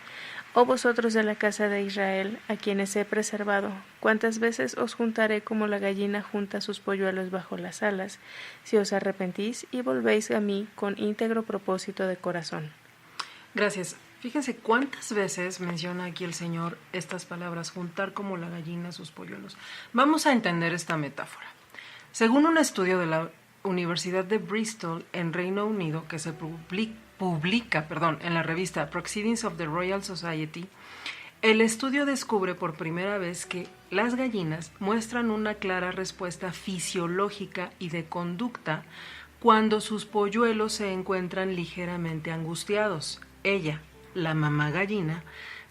Oh vosotros de la casa de Israel, a quienes he preservado, cuántas veces os juntaré como la gallina junta sus polluelos bajo las alas, si os arrepentís y volvéis a mí con íntegro propósito de corazón. Gracias. Fíjense cuántas veces menciona aquí el Señor estas palabras, juntar como la gallina sus polluelos. Vamos a entender esta metáfora. Según un estudio de la Universidad de Bristol en Reino Unido, que se publica en la revista Proceedings of the Royal Society, el estudio descubre por primera vez que las gallinas muestran una clara respuesta fisiológica y de conducta cuando sus polluelos se encuentran ligeramente angustiados. Ella, la mamá gallina,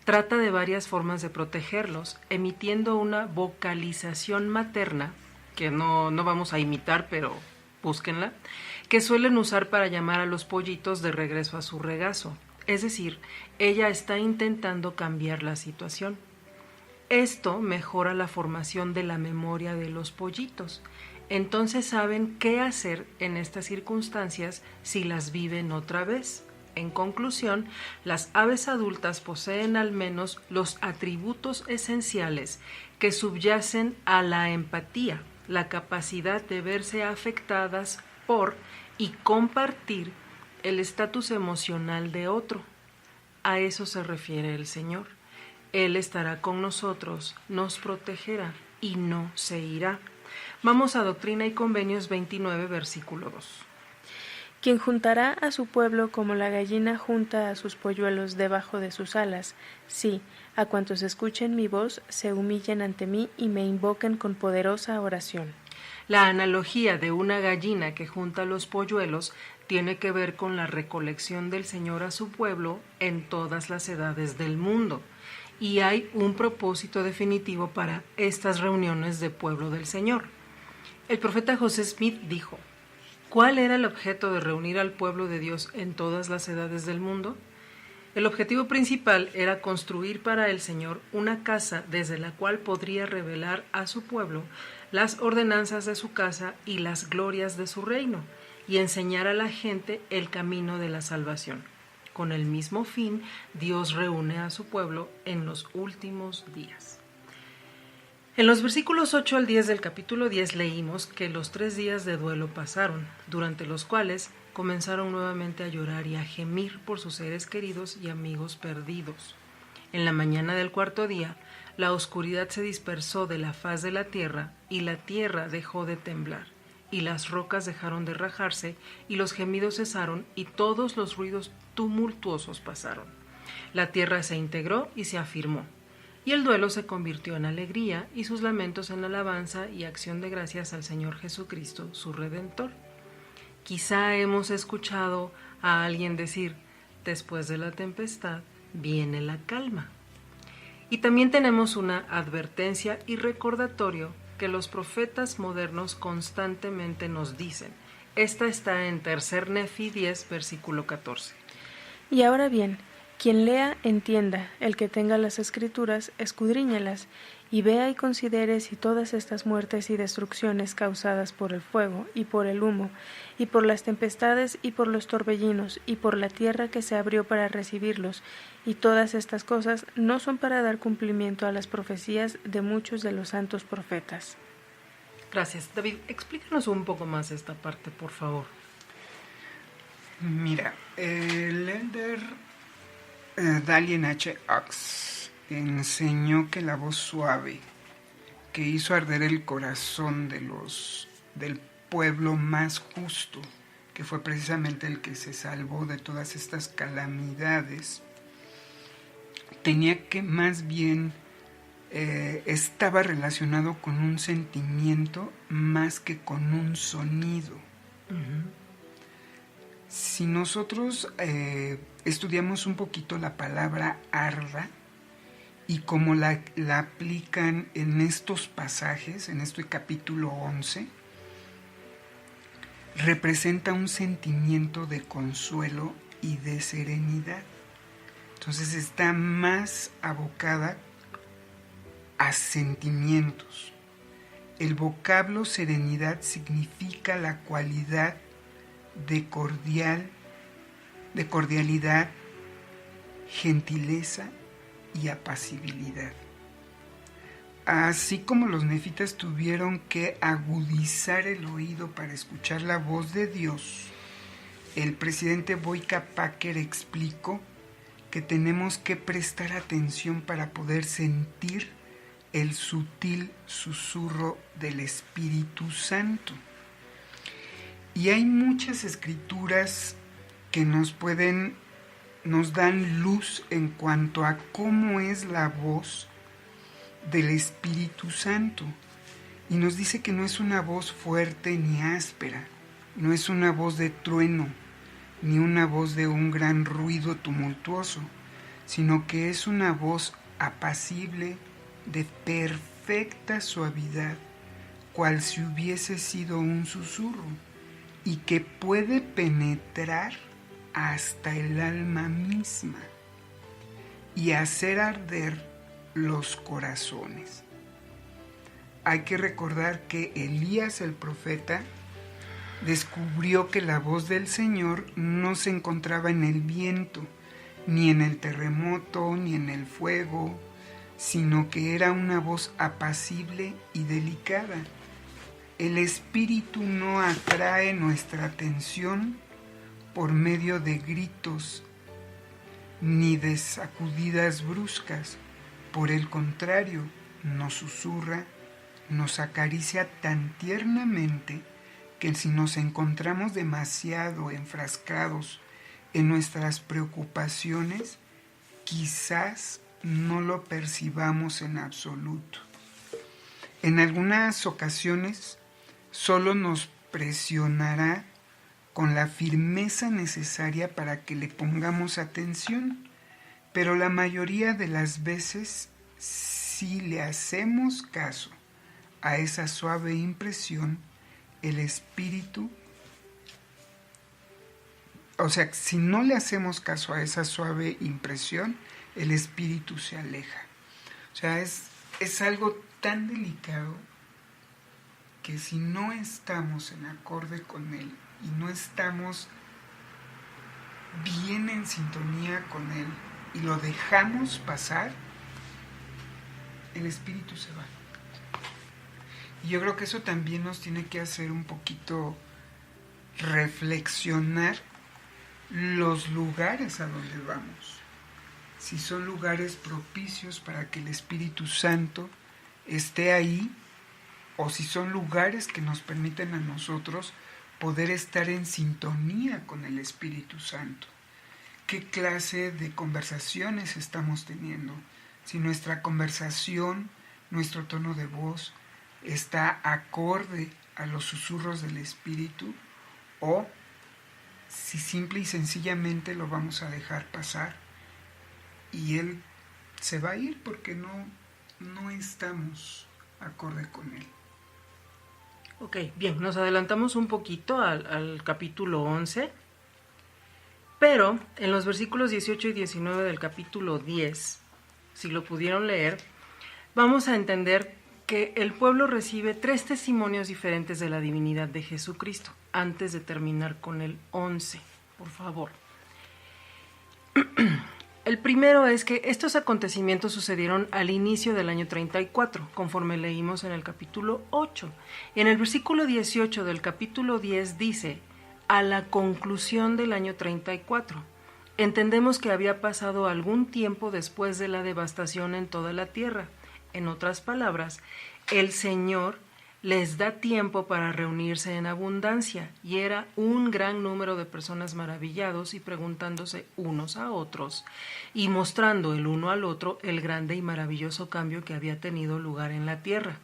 trata de varias formas de protegerlos, emitiendo una vocalización materna, que no vamos a imitar, pero búsquenla, que suelen usar para llamar a los pollitos de regreso a su regazo. Es decir, ella está intentando cambiar la situación. Esto mejora la formación de la memoria de los pollitos. Entonces saben qué hacer en estas circunstancias si las viven otra vez. En conclusión, las aves adultas poseen al menos los atributos esenciales que subyacen a la empatía, la capacidad de verse afectadas por y compartir el estatus emocional de otro. A eso se refiere el Señor. Él estará con nosotros, nos protegerá y no se irá. Vamos a Doctrina y Convenios 29, versículo 2. Quien juntará a su pueblo como la gallina junta a sus polluelos debajo de sus alas. Sí, a cuantos escuchen mi voz, se humillen ante mí y me invoquen con poderosa oración. La analogía de una gallina que junta los polluelos tiene que ver con la recolección del Señor a su pueblo en todas las edades del mundo. Y hay un propósito definitivo para estas reuniones de pueblo del Señor. El profeta José Smith dijo: ¿cuál era el objeto de reunir al pueblo de Dios en todas las edades del mundo? El objetivo principal era construir para el Señor una casa desde la cual podría revelar a su pueblo las ordenanzas de su casa y las glorias de su reino, y enseñar a la gente el camino de la salvación. Con el mismo fin, Dios reúne a su pueblo en los últimos días. En los versículos 8 al 10 del capítulo 10 leímos que los 3 días de duelo pasaron, durante los cuales comenzaron nuevamente a llorar y a gemir por sus seres queridos y amigos perdidos. En la mañana del 4.º día, la oscuridad se dispersó de la faz de la tierra, y la tierra dejó de temblar, y las rocas dejaron de rajarse, y los gemidos cesaron, y todos los ruidos tumultuosos pasaron. La tierra se integró y se afirmó, y el duelo se convirtió en alegría, y sus lamentos en alabanza y acción de gracias al Señor Jesucristo, su Redentor. Quizá hemos escuchado a alguien decir: después de la tempestad viene la calma. Y también tenemos una advertencia y recordatorio que los profetas modernos constantemente nos dicen. Esta está en 3 Nefi 10, versículo 14. Y ahora bien, quien lea, entienda, el que tenga las Escrituras, escudriñelas, y vea y considere si todas estas muertes y destrucciones causadas por el fuego, y por el humo, y por las tempestades, y por los torbellinos, y por la tierra que se abrió para recibirlos, y todas estas cosas no son para dar cumplimiento a las profecías de muchos de los santos profetas. Gracias. David, explícanos un poco más esta parte, por favor. Mira, el elder Dalian H. Oaks enseñó que la voz suave que hizo arder el corazón del pueblo más justo, que fue precisamente el que se salvó de todas estas calamidades, tenía que más bien estaba relacionado con un sentimiento más que con un sonido. Uh-huh. Si nosotros estudiamos un poquito la palabra arda y cómo la aplican en estos pasajes, en este capítulo 11, representa un sentimiento de consuelo y de serenidad. Entonces está más abocada a sentimientos. El vocablo serenidad significa la cualidad de cordialidad, gentileza y apacibilidad. Así como los nefitas tuvieron que agudizar el oído para escuchar la voz de Dios, el presidente Boyka Packer explicó que tenemos que prestar atención para poder sentir el sutil susurro del Espíritu Santo. Y hay muchas escrituras que nos dan luz en cuanto a cómo es la voz del Espíritu Santo. Y nos dice que no es una voz fuerte ni áspera, no es una voz de trueno, ni una voz de un gran ruido tumultuoso, sino que es una voz apacible, de perfecta suavidad, cual si hubiese sido un susurro, y que puede penetrar hasta el alma misma y hacer arder los corazones. Hay que recordar que Elías el profeta descubrió que la voz del Señor no se encontraba en el viento, ni en el terremoto, ni en el fuego, sino que era una voz apacible y delicada. El Espíritu no atrae nuestra atención por medio de gritos ni de sacudidas bruscas. Por el contrario, nos susurra, nos acaricia tan tiernamente que si nos encontramos demasiado enfrascados en nuestras preocupaciones, quizás no lo percibamos en absoluto. En algunas ocasiones solo nos presionará con la firmeza necesaria para que le pongamos atención, pero la mayoría de las veces, si le hacemos caso a esa suave impresión, el espíritu, si no le hacemos caso a esa suave impresión, el espíritu se aleja. Es algo tan delicado que si no estamos en acorde con él y no estamos bien en sintonía con él y lo dejamos pasar, el espíritu se va. Y yo creo que eso también nos tiene que hacer un poquito reflexionar los lugares a donde vamos. Si son lugares propicios para que el Espíritu Santo esté ahí, o si son lugares que nos permiten a nosotros poder estar en sintonía con el Espíritu Santo. ¿Qué clase de conversaciones estamos teniendo? Si nuestra conversación, nuestro tono de voz está acorde a los susurros del Espíritu, o si simple y sencillamente lo vamos a dejar pasar y Él se va a ir porque no estamos acorde con Él. Ok, bien, nos adelantamos un poquito al capítulo 11, pero en los versículos 18 y 19 del capítulo 10, si lo pudieron leer, vamos a entender que el pueblo recibe 3 testimonios diferentes de la divinidad de Jesucristo, antes de terminar con el 11, por favor. El primero es que estos acontecimientos sucedieron al inicio del año 34, conforme leímos en el capítulo 8. Y en el versículo 18 del capítulo 10 dice, a la conclusión del año 34. Entendemos que había pasado algún tiempo después de la devastación en toda la tierra. En otras palabras, el Señor les da tiempo para reunirse en abundancia, y era un gran número de personas maravillados y preguntándose unos a otros, y mostrando el uno al otro el grande y maravilloso cambio que había tenido lugar en la tierra.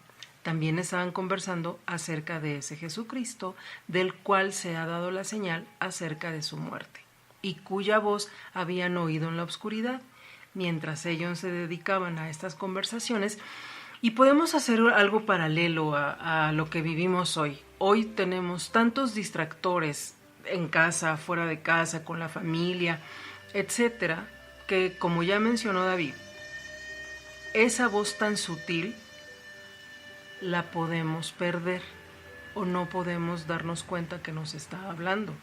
También estaban conversando acerca de ese Jesucristo, del cual se ha dado la señal acerca de su muerte, y cuya voz habían oído en la oscuridad. Mientras ellos se dedicaban a estas conversaciones, y podemos hacer algo paralelo a lo que vivimos hoy. Hoy tenemos tantos distractores en casa, fuera de casa, con la familia, etcétera, que como ya mencionó David, esa voz tan sutil la podemos perder o no podemos darnos cuenta que nos está hablando.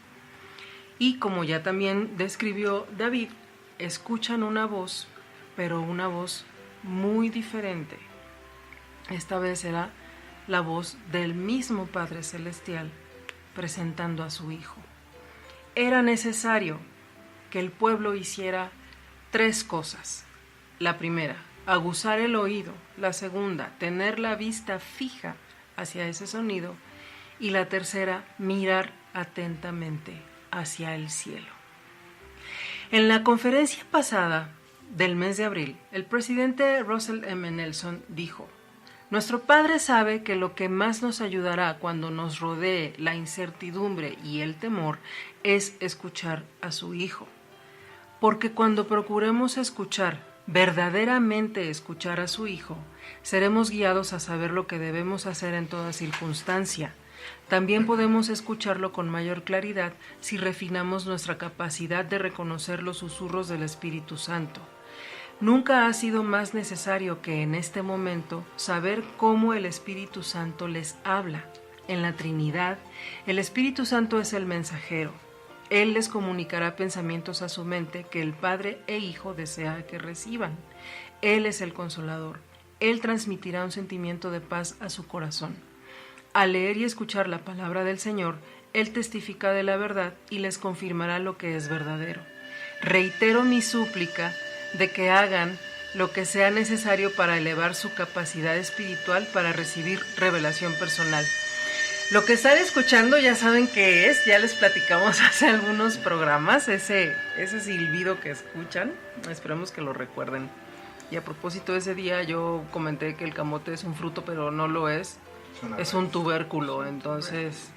Y como ya también describió David, escuchan una voz, pero una voz muy diferente. Esta vez era la voz del mismo Padre Celestial presentando a su Hijo. Era necesario que el pueblo hiciera 3 cosas. La primera, aguzar el oído. La segunda, tener la vista fija hacia ese sonido. Y la tercera, mirar atentamente hacia el cielo. En la conferencia pasada del mes de abril, el presidente Russell M. Nelson dijo: nuestro Padre sabe que lo que más nos ayudará cuando nos rodee la incertidumbre y el temor es escuchar a su Hijo. Porque cuando procuremos escuchar, verdaderamente escuchar a su Hijo, seremos guiados a saber lo que debemos hacer en toda circunstancia, También podemos escucharlo con mayor claridad si refinamos nuestra capacidad de reconocer los susurros del Espíritu Santo. Nunca ha sido más necesario que en este momento saber cómo el Espíritu Santo les habla. En la Trinidad, el Espíritu Santo es el mensajero. Él les comunicará pensamientos a su mente que el Padre e Hijo desea que reciban. Él es el Consolador. Él transmitirá un sentimiento de paz a su corazón. Al leer y escuchar la palabra del Señor, Él testifica de la verdad y les confirmará lo que es verdadero. Reitero mi súplica de que hagan lo que sea necesario para elevar su capacidad espiritual para recibir revelación personal. Lo que están escuchando ya saben qué es, ya les platicamos hace algunos programas, ese silbido que escuchan, esperemos que lo recuerden. Y a propósito de ese día yo comenté que el camote es un fruto, pero no lo es un tubérculo, entonces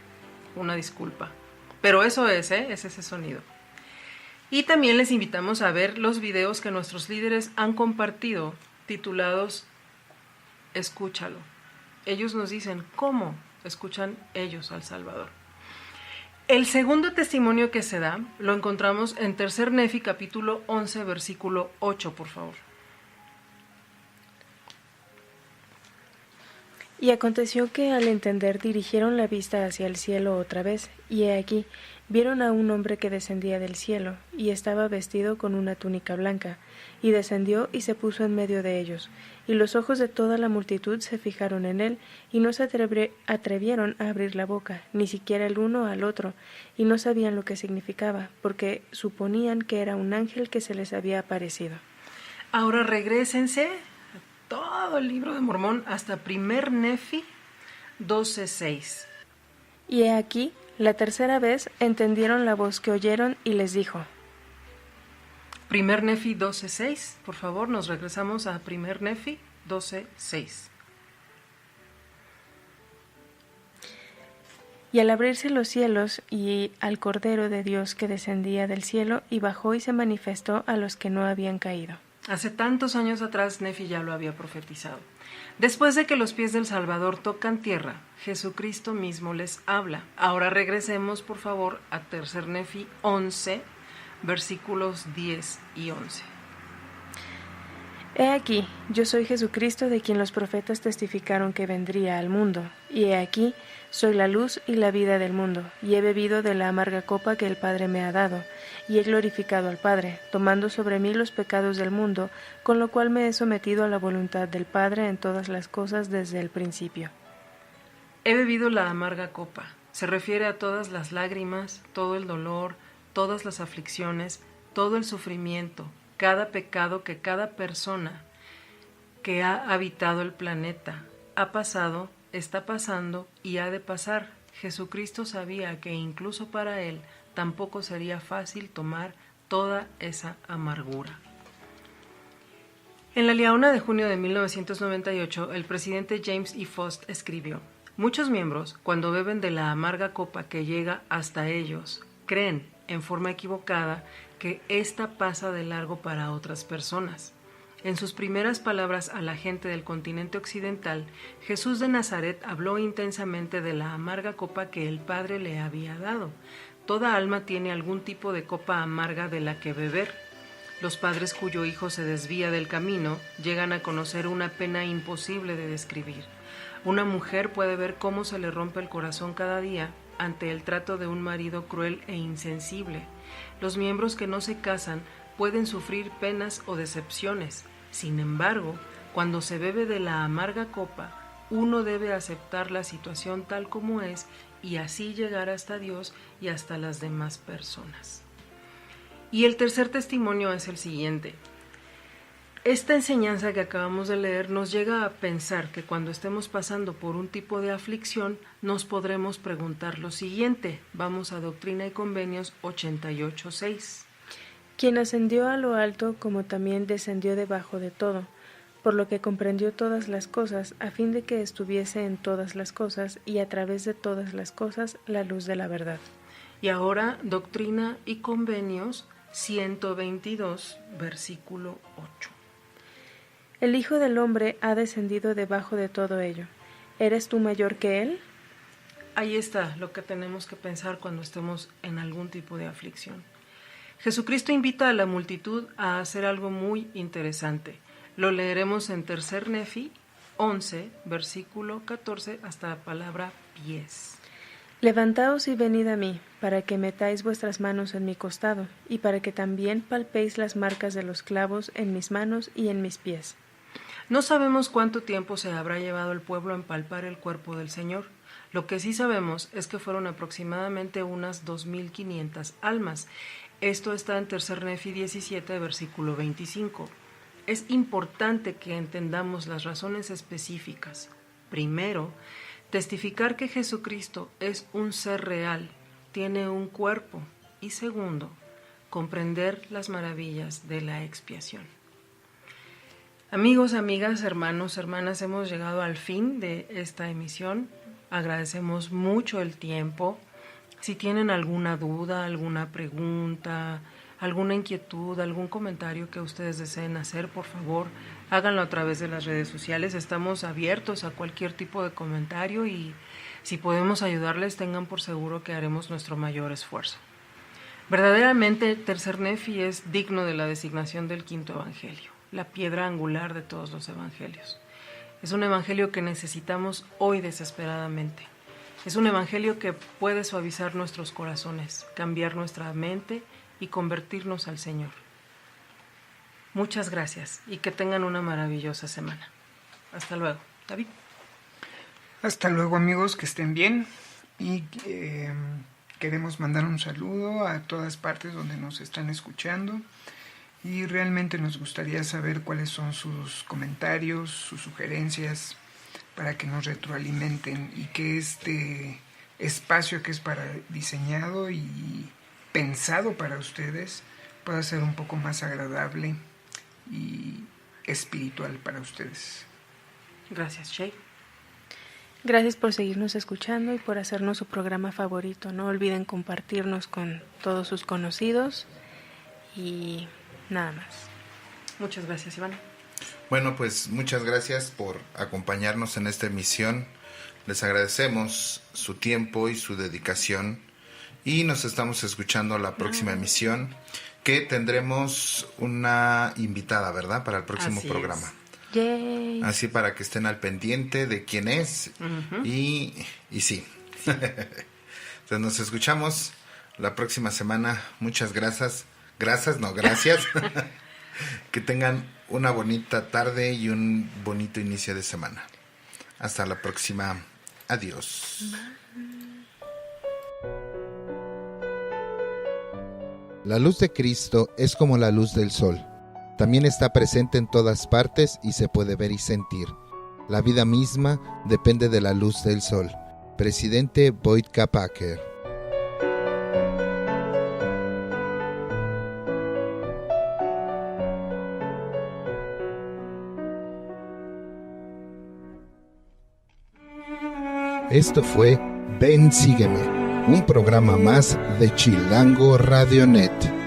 una disculpa. Pero eso es ese sonido. Y también les invitamos a ver los videos que nuestros líderes han compartido, titulados Escúchalo. Ellos nos dicen cómo escuchan ellos al Salvador. El segundo testimonio que se da lo encontramos en 3 Nefi, capítulo 11, versículo 8, por favor. Y aconteció que al entender dirigieron la vista hacia el cielo otra vez, y he aquí, vieron a un hombre que descendía del cielo, y estaba vestido con una túnica blanca, y descendió y se puso en medio de ellos, y los ojos de toda la multitud se fijaron en él, y no se atrevieron a abrir la boca, ni siquiera el uno al otro, y no sabían lo que significaba, porque suponían que era un ángel que se les había aparecido. Ahora regrésense todo el libro de Mormón hasta 1 Nefi 12:6. Y he aquí, la tercera vez entendieron la voz que oyeron y les dijo. 1 Nefi 12:6, por favor, nos regresamos a 1 Nefi 12:6. Y al abrirse los cielos y al Cordero de Dios que descendía del cielo y bajó y se manifestó a los que no habían caído. Hace tantos años atrás Nefi ya lo había profetizado. Después de que los pies del Salvador tocan tierra, Jesucristo mismo les habla. Ahora regresemos, por favor, a 3 Nefi 11, versículos 10 y 11. He aquí, yo soy Jesucristo de quien los profetas testificaron que vendría al mundo, y he aquí, soy la luz y la vida del mundo, y he bebido de la amarga copa que el Padre me ha dado, y he glorificado al Padre, tomando sobre mí los pecados del mundo, con lo cual me he sometido a la voluntad del Padre en todas las cosas desde el principio. He bebido la amarga copa. Se refiere a todas las lágrimas, todo el dolor, todas las aflicciones, todo el sufrimiento, cada pecado que cada persona que ha habitado el planeta ha pasado, está pasando y ha de pasar. Jesucristo sabía que incluso para él tampoco sería fácil tomar toda esa amargura. En la Liaona de junio de 1998, el presidente James E. Faust escribió: muchos miembros, cuando beben de la amarga copa que llega hasta ellos, creen, en forma equivocada, que ésta pasa de largo para otras personas. En sus primeras palabras a la gente del continente occidental, Jesús de Nazaret habló intensamente de la amarga copa que el Padre le había dado. Toda alma tiene algún tipo de copa amarga de la que beber. Los padres cuyo hijo se desvía del camino llegan a conocer una pena imposible de describir. Una mujer puede ver cómo se le rompe el corazón cada día ante el trato de un marido cruel e insensible. Los miembros que no se casan pueden sufrir penas o decepciones. Sin embargo, cuando se bebe de la amarga copa, uno debe aceptar la situación tal como es y así llegar hasta Dios y hasta las demás personas. Y el tercer testimonio es el siguiente. Esta enseñanza que acabamos de leer nos llega a pensar que cuando estemos pasando por un tipo de aflicción, nos podremos preguntar lo siguiente. Vamos a Doctrina y Convenios 88:6. Quien ascendió a lo alto, como también descendió debajo de todo, por lo que comprendió todas las cosas, a fin de que estuviese en todas las cosas y a través de todas las cosas la luz de la verdad. Y ahora, Doctrina y Convenios 122, versículo 8. El Hijo del Hombre ha descendido debajo de todo ello. ¿Eres tú mayor que él? ahí está lo que tenemos que pensar cuando estemos en algún tipo de aflicción. Jesucristo invita a la multitud a hacer algo muy interesante. Lo leeremos en 3 Nefi 11, versículo 14, hasta la palabra pies. Levantaos y venid a mí, para que metáis vuestras manos en mi costado, y para que también palpéis las marcas de los clavos en mis manos y en mis pies. No sabemos cuánto tiempo se habrá llevado el pueblo en palpar el cuerpo del Señor. Lo que sí sabemos es que fueron aproximadamente unas 2.500 almas. Esto está en 3 Nefi 17, versículo 25. Es importante que entendamos las razones específicas. Primero, testificar que Jesucristo es un ser real, tiene un cuerpo. Y segundo, comprender las maravillas de la expiación. Amigos, amigas, hermanos, hermanas, hemos llegado al fin de esta emisión. Agradecemos mucho el tiempo. Si tienen alguna duda, alguna pregunta, alguna inquietud, algún comentario que ustedes deseen hacer, por favor, háganlo a través de las redes sociales. Estamos abiertos a cualquier tipo de comentario y si podemos ayudarles, tengan por seguro que haremos nuestro mayor esfuerzo. Verdaderamente, 3 Nefi es digno de la designación del quinto evangelio, la piedra angular de todos los evangelios. Es un evangelio que necesitamos hoy desesperadamente. Es un evangelio que puede suavizar nuestros corazones, cambiar nuestra mente y convertirnos al Señor. Muchas gracias y que tengan una maravillosa semana. Hasta luego. David. Hasta luego, amigos, que estén bien y queremos mandar un saludo a todas partes donde nos están escuchando y realmente nos gustaría saber cuáles son sus comentarios, sus sugerencias para que nos retroalimenten y que este espacio que es diseñado y pensado para ustedes pueda ser un poco más agradable y espiritual para ustedes. Gracias, Shay. Gracias por seguirnos escuchando y por hacernos su programa favorito. No olviden compartirnos con todos sus conocidos y nada más. Muchas gracias, Iván. Bueno, pues muchas gracias por acompañarnos en esta emisión. Les agradecemos su tiempo y su dedicación y nos estamos escuchando la próxima emisión, que tendremos una invitada, ¿verdad? Para el próximo programa. Yay. Así para que estén al pendiente de quién es. Y sí. Entonces nos escuchamos la próxima semana. Muchas gracias. Gracias. Que tengan una bonita tarde y un bonito inicio de semana. Hasta la próxima. Adiós. La luz de Cristo es como la luz del sol. También está presente en todas partes y se puede ver y sentir. La vida misma depende de la luz del sol. Presidente Boyd K. Packer. Esto fue Ven Sígueme, un programa más de Chilango Radionet.